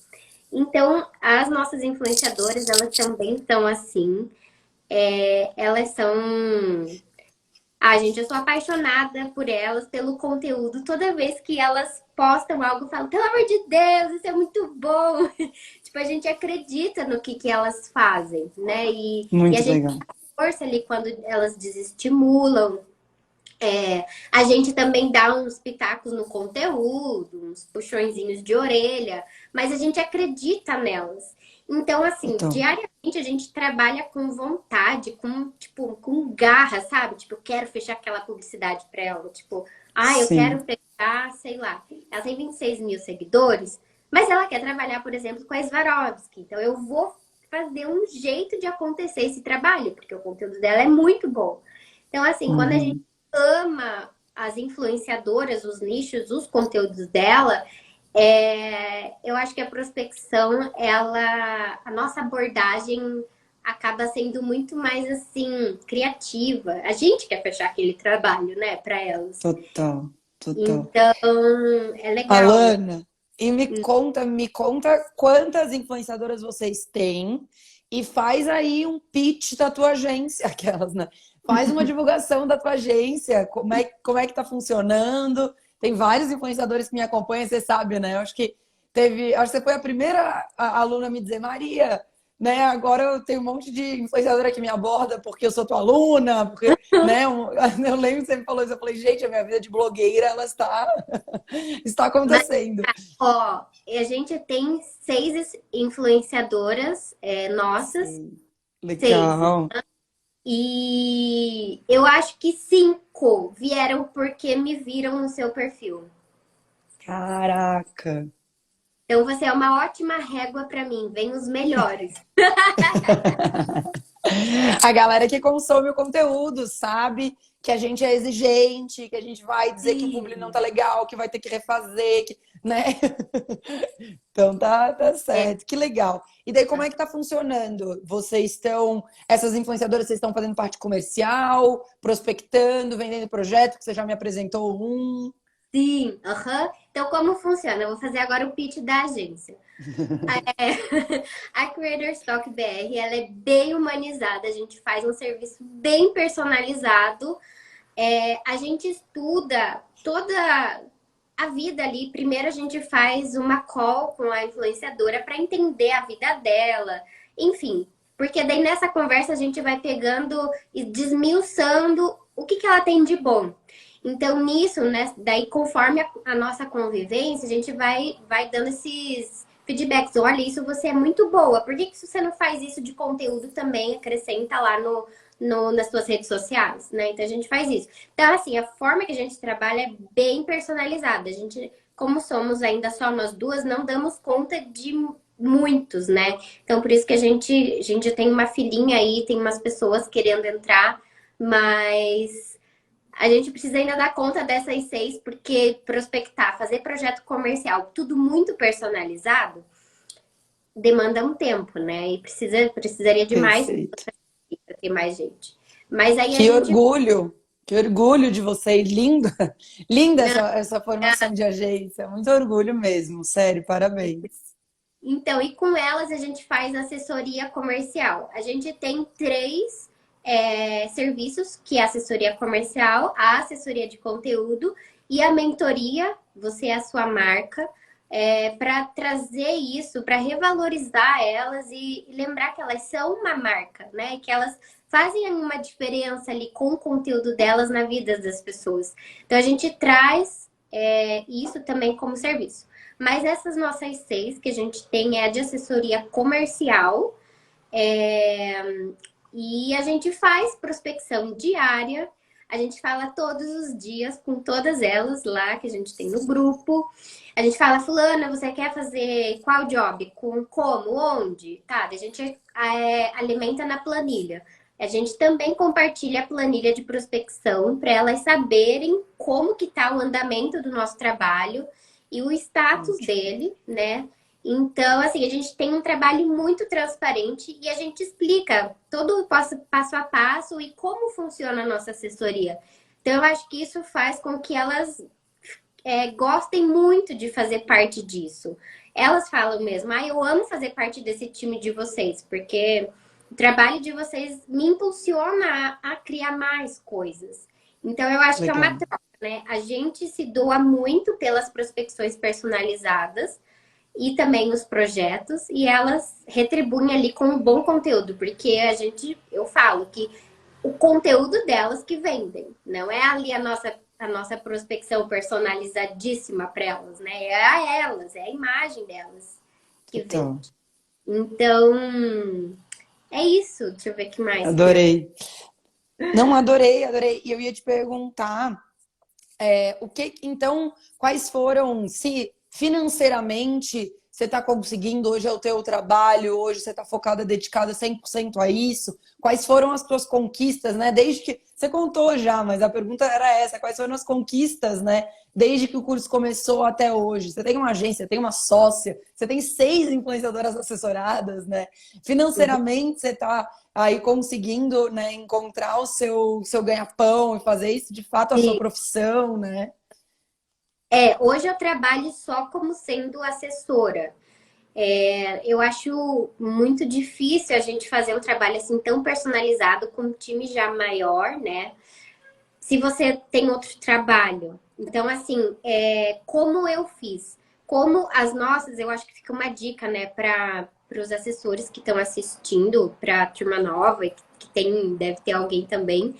Então, as nossas influenciadoras, elas também são assim. Elas são. Ah, gente, eu sou apaixonada por elas, pelo conteúdo. Toda vez que elas postam algo, eu falo, pelo amor de Deus, isso é muito bom. Tipo, a gente acredita no que elas fazem, né? E a Muito gente legal. força ali quando elas desestimulam. A gente também dá uns pitacos no conteúdo, uns puxõezinhos de orelha, mas a gente acredita nelas. Então, assim, Então, diariamente a gente trabalha com vontade, com, tipo, com garra, sabe? Tipo, eu quero fechar aquela publicidade pra ela. Tipo, eu quero sim, fechar, sei lá. Ela tem 26 mil seguidores, mas ela quer trabalhar, por exemplo, com a Swarovski. Então, eu vou fazer um jeito de acontecer esse trabalho, porque o conteúdo dela é muito bom. Então, assim, quando a gente uhum, ama as influenciadoras, os nichos, os conteúdos dela, eu acho que a prospecção, a nossa abordagem acaba sendo muito mais assim criativa. A gente quer fechar aquele trabalho, né, para elas. Total, total. Então, é legal. Alana, e me conta quantas influenciadoras vocês têm e faz aí um pitch da tua agência, aquelas, né? Faz uma divulgação da tua agência, como é que tá funcionando? Tem vários influenciadores que me acompanham, você sabe, né? Eu acho que acho que você foi a primeira aluna a me dizer, Maria, né? Agora eu tenho um monte de influenciadora que me aborda porque eu sou tua aluna, porque, né? Eu lembro que você me falou isso, eu falei, gente, a minha vida de blogueira, ela está Mas, acontecendo. ó, a gente tem 6 influenciadoras nossas, Sim. 6. Legal. E eu acho que 5 vieram porque me viram no seu perfil. Caraca. Então você é uma ótima régua para mim. Vem os melhores. A galera que consome o conteúdo sabe que a gente é exigente, que a gente vai dizer que o publi não Sim. tá legal, que vai ter que refazer, né? Então tá É, certo. Que legal. E daí como é que tá funcionando? Essas influenciadoras, vocês estão fazendo parte comercial, prospectando, vendendo projeto, que você já me apresentou um. sim. Aham. Então como funciona? Eu vou fazer agora o pitch da agência. É, a Creator Stock BR, ela é bem humanizada. A gente faz um serviço bem personalizado. A gente estuda toda a vida ali. Primeiro a gente faz uma call com a influenciadora para entender a vida dela, enfim. Porque daí nessa conversa a gente vai pegando e desmiuçando o que ela tem de bom. Então nisso, né, daí conforme a nossa convivência, a gente vai dando esses feedbacks. Olha, isso você é muito boa. Por que você não faz isso de conteúdo também? Acrescenta lá nas suas redes sociais, né? Então a gente faz isso. Então, assim, a forma que a gente trabalha é bem personalizada. A gente, como somos ainda só nós duas, não damos conta de muitos, né? Então, por isso que a gente tem uma filhinha aí, tem umas pessoas querendo entrar, mas a gente precisa ainda dar conta dessas 6, porque prospectar, fazer projeto comercial, tudo muito personalizado, demanda um tempo, né? E precisaria de mais Perfeito. para ter mais gente. Mas aí a Que gente. orgulho! Que orgulho de vocês. Linda, linda essa formação de agência. Muito orgulho mesmo. Sério, parabéns. Então, e com elas a gente faz assessoria comercial. A gente tem 3 serviços, que é a assessoria comercial, a assessoria de conteúdo e a mentoria, você é a sua marca, para trazer isso, para revalorizar elas e lembrar que elas são uma marca, né? Que elas fazem uma diferença ali com o conteúdo delas na vida das pessoas. Então, a gente traz isso também como serviço. Mas essas nossas 6 que a gente tem é a de assessoria comercial. é, E a gente faz prospecção diária. A gente fala todos os dias com todas elas lá que a gente tem no grupo. A gente fala, fulana, você quer fazer qual job? Com como? Onde? Tá, a gente alimenta na planilha. A gente também compartilha a planilha de prospecção para elas saberem como que tá o andamento do nosso trabalho e o status Ótimo. dele, né? Então, assim, a gente tem um trabalho muito transparente e a gente explica todo o passo a passo e como funciona a nossa assessoria. Então, eu acho que isso faz com que elas gostem muito de fazer parte disso. Elas falam mesmo, eu amo fazer parte desse time de vocês, porque o trabalho de vocês me impulsiona a criar mais coisas. Então, eu acho que é uma Legal. troca, né? A gente se doa muito pelas prospecções personalizadas e também os projetos, e elas retribuem ali com um bom conteúdo, porque eu falo que o conteúdo delas que vendem, não é ali a nossa prospecção personalizadíssima para elas, né? É a elas, é a imagem delas que Total. vende. Então, é isso. Deixa eu ver o que mais que eu. Adorei. Não, adorei, adorei. E eu ia te perguntar, então, quais foram, se financeiramente você está conseguindo? Hoje é o teu trabalho? Hoje você está focada, dedicada 100% a isso? Quais foram as tuas conquistas, né? Desde que... Você contou já, mas a pergunta era essa. Quais foram as conquistas, né? Desde que o curso começou até hoje? Você tem uma agência, tem uma sócia, você tem 6 influenciadoras assessoradas, né? Financeiramente, você está aí conseguindo, né, encontrar o seu ganha-pão e fazer isso de fato a sua Sim. profissão, né? Hoje eu trabalho só como sendo assessora. Eu acho muito difícil a gente fazer um trabalho assim tão personalizado com um time já maior, né? Se você tem outro trabalho. Então, assim, como eu fiz? Como as nossas, eu acho que fica uma dica, né, para os assessores que estão assistindo, para a turma nova, e que tem, deve ter alguém também.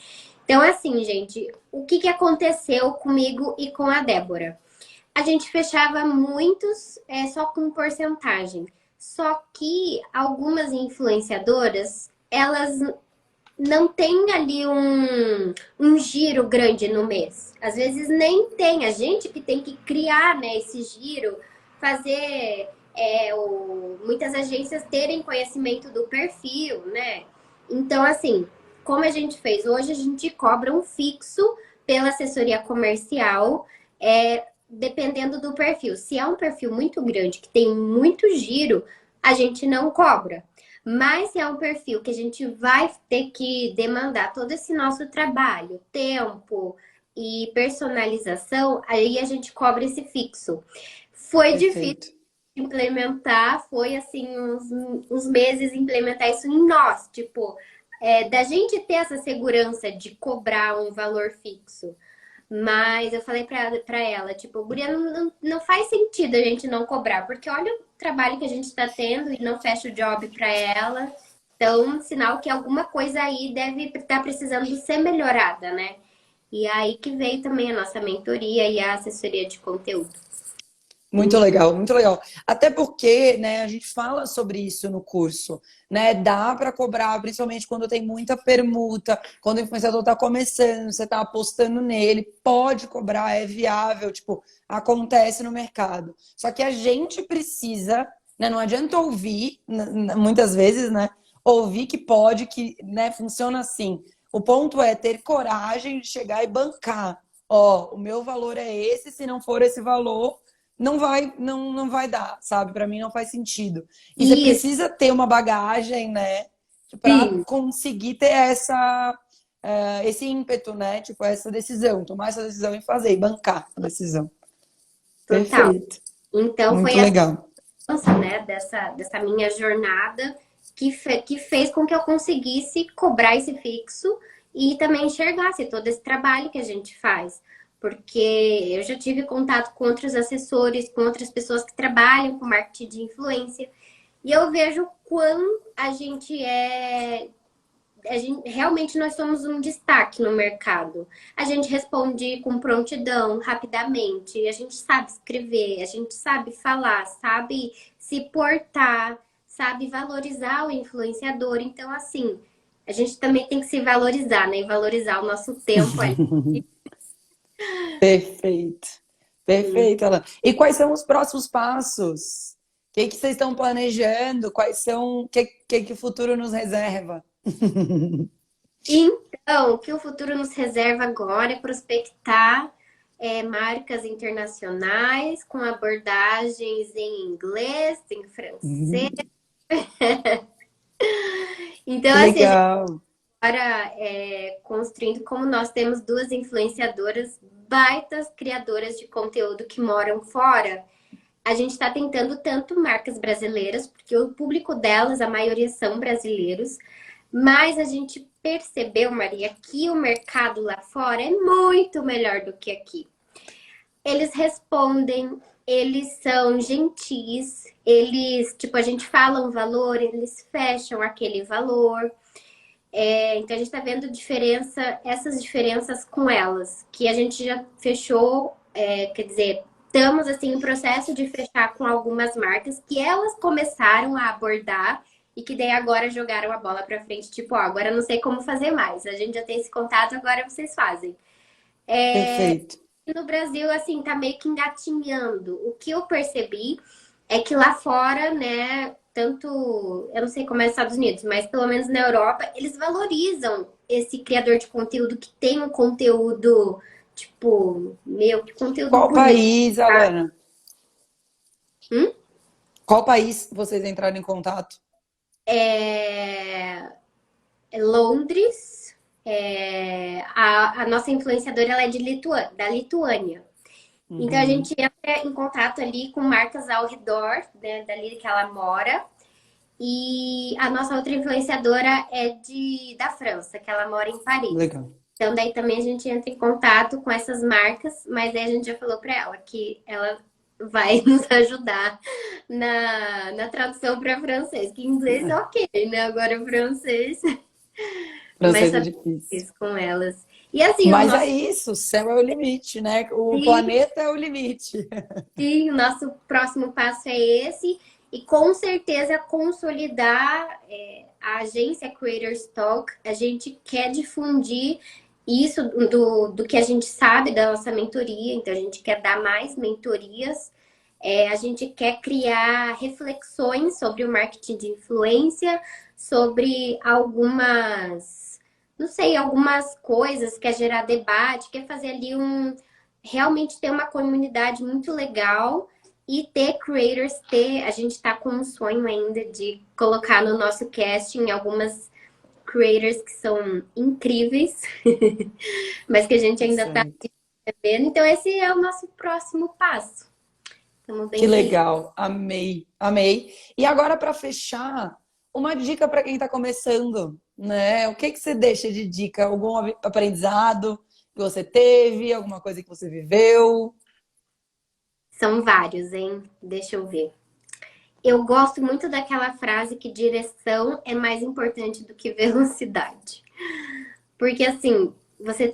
Então, assim, gente, o que que aconteceu comigo e com a Débora? A gente fechava muitos só com porcentagem. Só que algumas influenciadoras, elas não têm ali um giro grande no mês. Às vezes nem tem. A gente que tem que criar, né, esse giro, fazer muitas agências terem conhecimento do perfil, né? Então, assim, como a gente fez? Hoje a gente cobra um fixo pela assessoria comercial. Dependendo do perfil. Se é um perfil muito grande, que tem muito giro, a gente não cobra. Mas se é um perfil que a gente vai ter que demandar todo esse nosso trabalho, tempo e personalização, aí a gente cobra esse fixo. Foi difícil Perfeito. implementar, foi assim, uns meses implementar isso em nós, tipo, da gente ter essa segurança de cobrar um valor fixo. Mas eu falei pra ela, tipo, guria, não faz sentido a gente não cobrar, porque olha o trabalho que a gente tá tendo e não fecha o job pra ela. Então, sinal que alguma coisa aí deve estar precisando ser melhorada, né? E aí que veio também a nossa mentoria e a assessoria de conteúdo. Muito legal, muito legal. Até porque, né, a gente fala sobre isso no curso, né? Dá para cobrar, principalmente quando tem muita permuta, quando o influenciador está começando, você está apostando nele, pode cobrar, é viável, tipo, acontece no mercado. Só que a gente precisa, né, não adianta ouvir, muitas vezes, né, ouvir que pode, que, né, funciona assim. O ponto é ter coragem de chegar e bancar. Ó, o meu valor é esse, se não for esse valor, não vai dar, sabe? Para mim não faz sentido. E você Isso, precisa ter uma bagagem, né, para sim, conseguir ter esse ímpeto, né? Tipo, essa decisão, tomar essa decisão e fazer, e bancar a decisão. total. Perfeito. Então Muito foi essa legal. mudança, né, dessa minha jornada que fez com que eu conseguisse cobrar esse fixo e também enxergasse todo esse trabalho que a gente faz. Porque eu já tive contato com outros assessores, com outras pessoas que trabalham com marketing de influência, e eu vejo quão realmente nós somos um destaque no mercado. A gente responde com prontidão, rapidamente, a gente sabe escrever, a gente sabe falar, sabe se portar, sabe valorizar o influenciador. Então, assim, a gente também tem que se valorizar, né? E valorizar o nosso tempo ali. Perfeito. Perfeito, Alan. E quais são os próximos passos? O que vocês estão planejando? Quais são, que o futuro nos reserva? Então, o que o futuro nos reserva agora é prospectar marcas internacionais com abordagens em inglês, em francês. Então, Que assim, a gente legal. agora construindo, como nós temos duas influenciadoras baitas criadoras de conteúdo que moram fora, a gente está tentando tanto marcas brasileiras, porque o público delas, a maioria são brasileiros, mas a gente percebeu, Maria, que o mercado lá fora é muito melhor do que aqui. Eles respondem, eles são gentis, eles, tipo, a gente fala um valor, eles fecham aquele valor. Então a gente está vendo essas diferenças com elas, que a gente já fechou, quer dizer, estamos assim em processo de fechar com algumas marcas que elas começaram a abordar e que daí agora jogaram a bola para frente, tipo, ó, agora eu não sei como fazer mais. A gente já tem esse contato, agora vocês fazem. Perfeito. E no Brasil, assim, tá meio que engatinhando. O que eu percebi é que lá fora, né, tanto, eu não sei como é nos Estados Unidos, mas pelo menos na Europa, eles valorizam esse criador de conteúdo que tem um conteúdo, tipo, meu, que conteúdo Qual bonito. país, Alana? Hum? Qual país vocês entraram em contato? É, é Londres, a nossa influenciadora ela é da Lituânia. Então a Uhum. gente entra em contato ali com marcas ao redor, né, dali que ela mora. E a nossa outra influenciadora é da França, que ela mora em Paris. Legal. Então daí também a gente entra em contato com essas marcas, mas aí a gente já falou para ela que ela vai nos ajudar na tradução para francês, que inglês ok, né? Agora francês, mas Francês é saber difícil. isso com elas. E assim, o Mas é nosso isso, o céu é o limite, né? O planeta é o limite. sim, o nosso próximo passo é esse, e com certeza consolidar a agência Creators Talk. A gente quer difundir isso do que a gente sabe da nossa mentoria, então a gente quer dar mais mentorias. A gente quer criar reflexões sobre o marketing de influência, sobre algumas, não sei, algumas coisas, quer gerar debate, quer fazer ali realmente ter uma comunidade muito legal e ter creators, a gente está com um sonho ainda de colocar no nosso casting algumas creators que são incríveis, mas que a gente ainda está Certo. vendo. Então esse é o nosso próximo passo. Estamos Que bem felizes. legal, amei, amei. E agora, para fechar, uma dica para quem está começando, né? O que que você deixa de dica? Algum aprendizado que você teve, alguma coisa que você viveu? São vários, hein? Deixa eu ver. Eu gosto muito daquela frase que direção é mais importante do que velocidade. Porque assim, você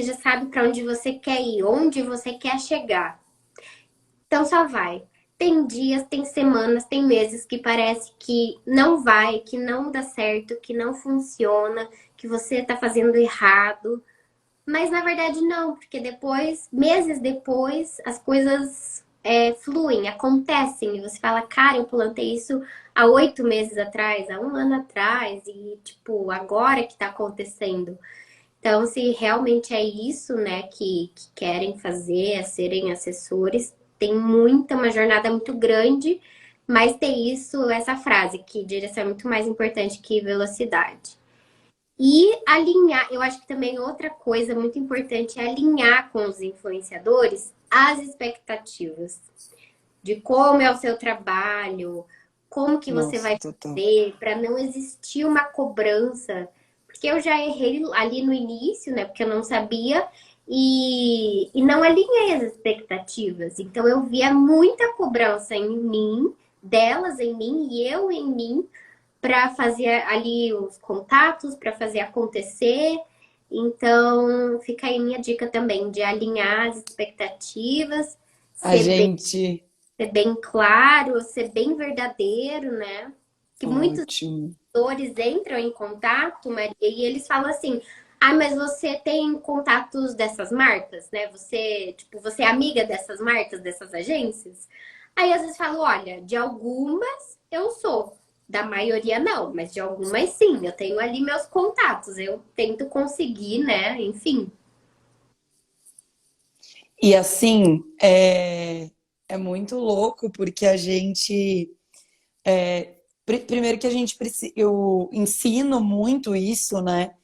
já sabe para onde você quer ir, onde você quer chegar. Então só vai. Tem dias, tem semanas, tem meses que parece que não vai, que não dá certo, que não funciona, que você tá fazendo errado. Mas na verdade não, porque depois, meses depois, as coisas fluem, acontecem. E você fala, cara, eu plantei isso há 8 meses atrás, há um ano atrás, e tipo, agora que tá acontecendo. Então, se realmente é isso, né, que querem fazer, é serem assessores, tem uma jornada muito grande, mas tem isso, essa frase, que direção é muito mais importante que velocidade. E alinhar, eu acho que também outra coisa muito importante é alinhar com os influenciadores as expectativas de como é o seu trabalho, como que você Nossa, vai total. fazer, para não existir uma cobrança. Porque eu já errei ali no início, né? Porque eu não sabia e não alinhei as expectativas. Então eu via muita cobrança em mim, delas em mim e eu em mim, para fazer ali os contatos, para fazer acontecer. Então, fica aí minha dica também de alinhar as expectativas, A ser bem, gente. ser bem claro, ser bem verdadeiro, né? Que muitos Ótimo. atores entram em contato, Maria, e eles falam assim: "Ah, mas você tem contatos dessas marcas, né? Você, tipo, você é amiga dessas marcas, dessas agências?" Aí às vezes falo: "Olha, de algumas eu sou, da maioria não, mas de algumas sim, eu tenho ali meus contatos, eu tento conseguir, né? Enfim." E assim, é muito louco porque a gente. Primeiro que a gente precisa. Eu ensino muito isso, né?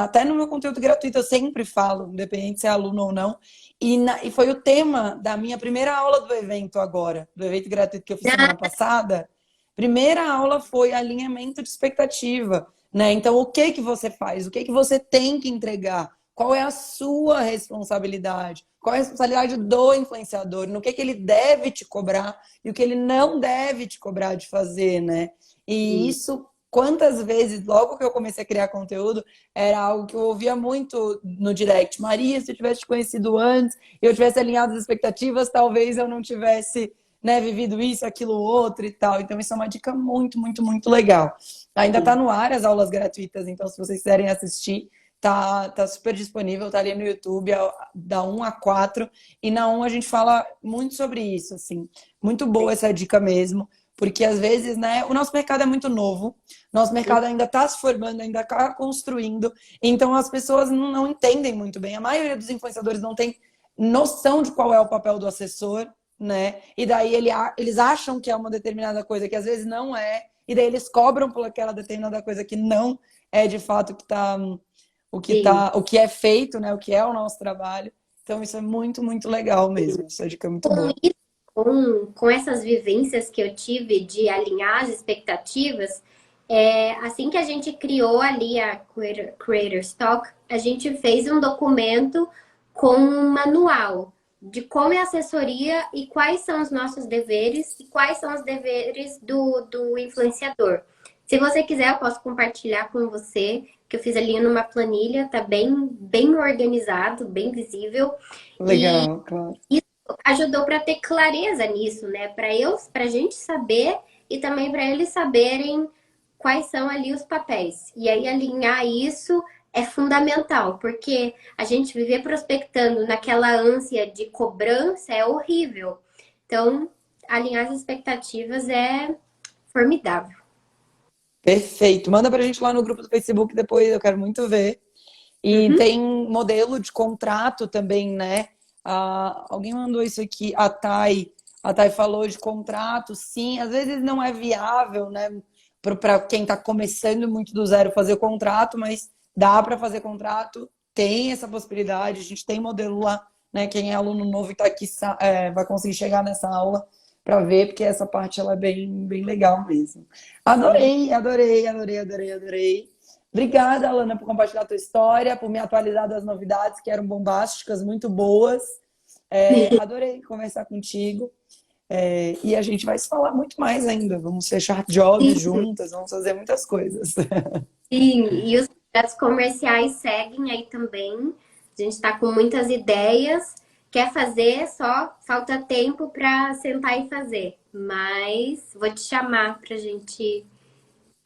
Até no meu conteúdo gratuito eu sempre falo, independente se é aluno ou não. E foi o tema da minha primeira aula do evento agora, do evento gratuito que eu fiz semana passada. Primeira aula foi alinhamento de expectativa, né? Então, o que que você faz? O que que você tem que entregar? Qual é a sua responsabilidade? Qual é a responsabilidade do influenciador? No que ele deve te cobrar e o que ele não deve te cobrar de fazer, né? E Sim. isso, quantas vezes, logo que eu comecei a criar conteúdo, era algo que eu ouvia muito no direct. Maria, se eu tivesse te conhecido antes, eu tivesse alinhado as expectativas, talvez eu não tivesse, né, vivido isso, aquilo, outro e tal. Então, isso é uma dica muito, muito, muito legal. Ainda está no ar as aulas gratuitas, então, se vocês quiserem assistir, tá super disponível, tá ali no YouTube, da 1 a 4. E na 1 a gente fala muito sobre isso, assim. Muito boa essa dica mesmo. Porque às vezes, né, o nosso mercado é muito novo, nosso mercado ainda está se formando, ainda está construindo, então as pessoas não entendem muito bem. A maioria dos influenciadores não tem noção de qual é o papel do assessor, né? E daí eles acham que é uma determinada coisa que às vezes não é, e daí eles cobram por aquela determinada coisa que não é de fato Sim. o que é feito, né? O que é o nosso trabalho. Então isso é muito, muito legal mesmo. Essa dica é muito Com boa. isso, com essas vivências que eu tive de alinhar as expectativas, assim que a gente criou ali a Creator Talk, a gente fez um documento com um manual de como é a assessoria e quais são os nossos deveres e quais são os deveres do influenciador. Se você quiser, eu posso compartilhar com você, que eu fiz ali numa planilha, tá bem organizado, bem visível. E Legal, claro. ajudou para ter clareza nisso, né? Para a gente saber e também para eles saberem quais são ali os papéis. E aí alinhar isso é fundamental, porque a gente viver prospectando naquela ânsia de cobrança é horrível. Então, alinhar as expectativas é formidável. Perfeito. Manda pra gente lá no grupo do Facebook depois, eu quero muito ver. E Uhum. tem modelo de contrato também, né? Alguém mandou isso aqui, a Thay falou de contrato, sim, às vezes não é viável, né? Para quem está começando muito do zero fazer o contrato, mas dá para fazer contrato, tem essa possibilidade, a gente tem modelo lá, né? Quem é aluno novo e está aqui vai conseguir chegar nessa aula para ver, porque essa parte ela é bem legal mesmo. Sim. Adorei, adorei, adorei, adorei, adorei. Obrigada, Alana, por compartilhar a tua história, por me atualizar das novidades que eram bombásticas, muito boas. Adorei conversar contigo. E a gente vai se falar muito mais ainda. Vamos fechar jobs Sim, juntas, vamos fazer muitas coisas. sim. E os projetos comerciais seguem aí também. A gente está com muitas ideias. Quer fazer, só falta tempo para sentar e fazer. Mas vou te chamar para gente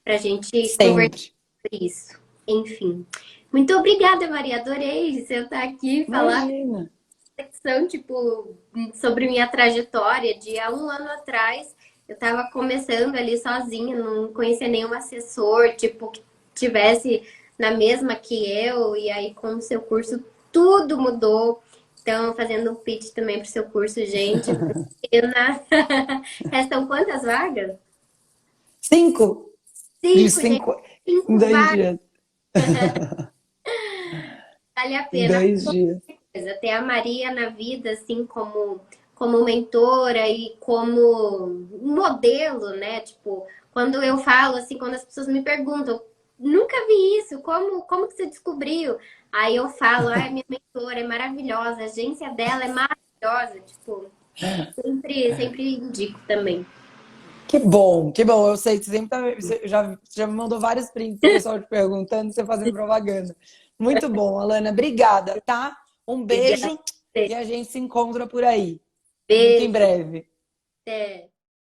conversar Sempre. sobre isso. Enfim. Muito obrigada, Maria. Adorei sentar aqui e falar Imagina. reflexão, tipo, sobre minha trajetória de há um ano atrás. Eu estava começando ali sozinha, não conhecia nenhum assessor, tipo, que tivesse na mesma que eu, e aí com o seu curso tudo mudou. Então, fazendo um pitch também para o seu curso, gente. Restam quantas vagas? 5 de Cinco, gente. 5 em 5 vagas. 2 dias. Vale a Em pena. 2 dias. Ter a Maria na vida, assim, como mentora e como modelo, né? Tipo, quando eu falo, assim, quando as pessoas me perguntam, nunca vi isso, como que você descobriu? Aí eu falo, ah, minha mentora é maravilhosa, a agência dela é maravilhosa, tipo, sempre indico também. Que bom, que bom. Eu sei que você sempre você já me mandou vários prints do pessoal te perguntando, você fazendo propaganda. Muito bom, Alana. Obrigada, tá? Um Obrigada. beijo e a gente se encontra por aí. Muito em Beijo. breve. Até.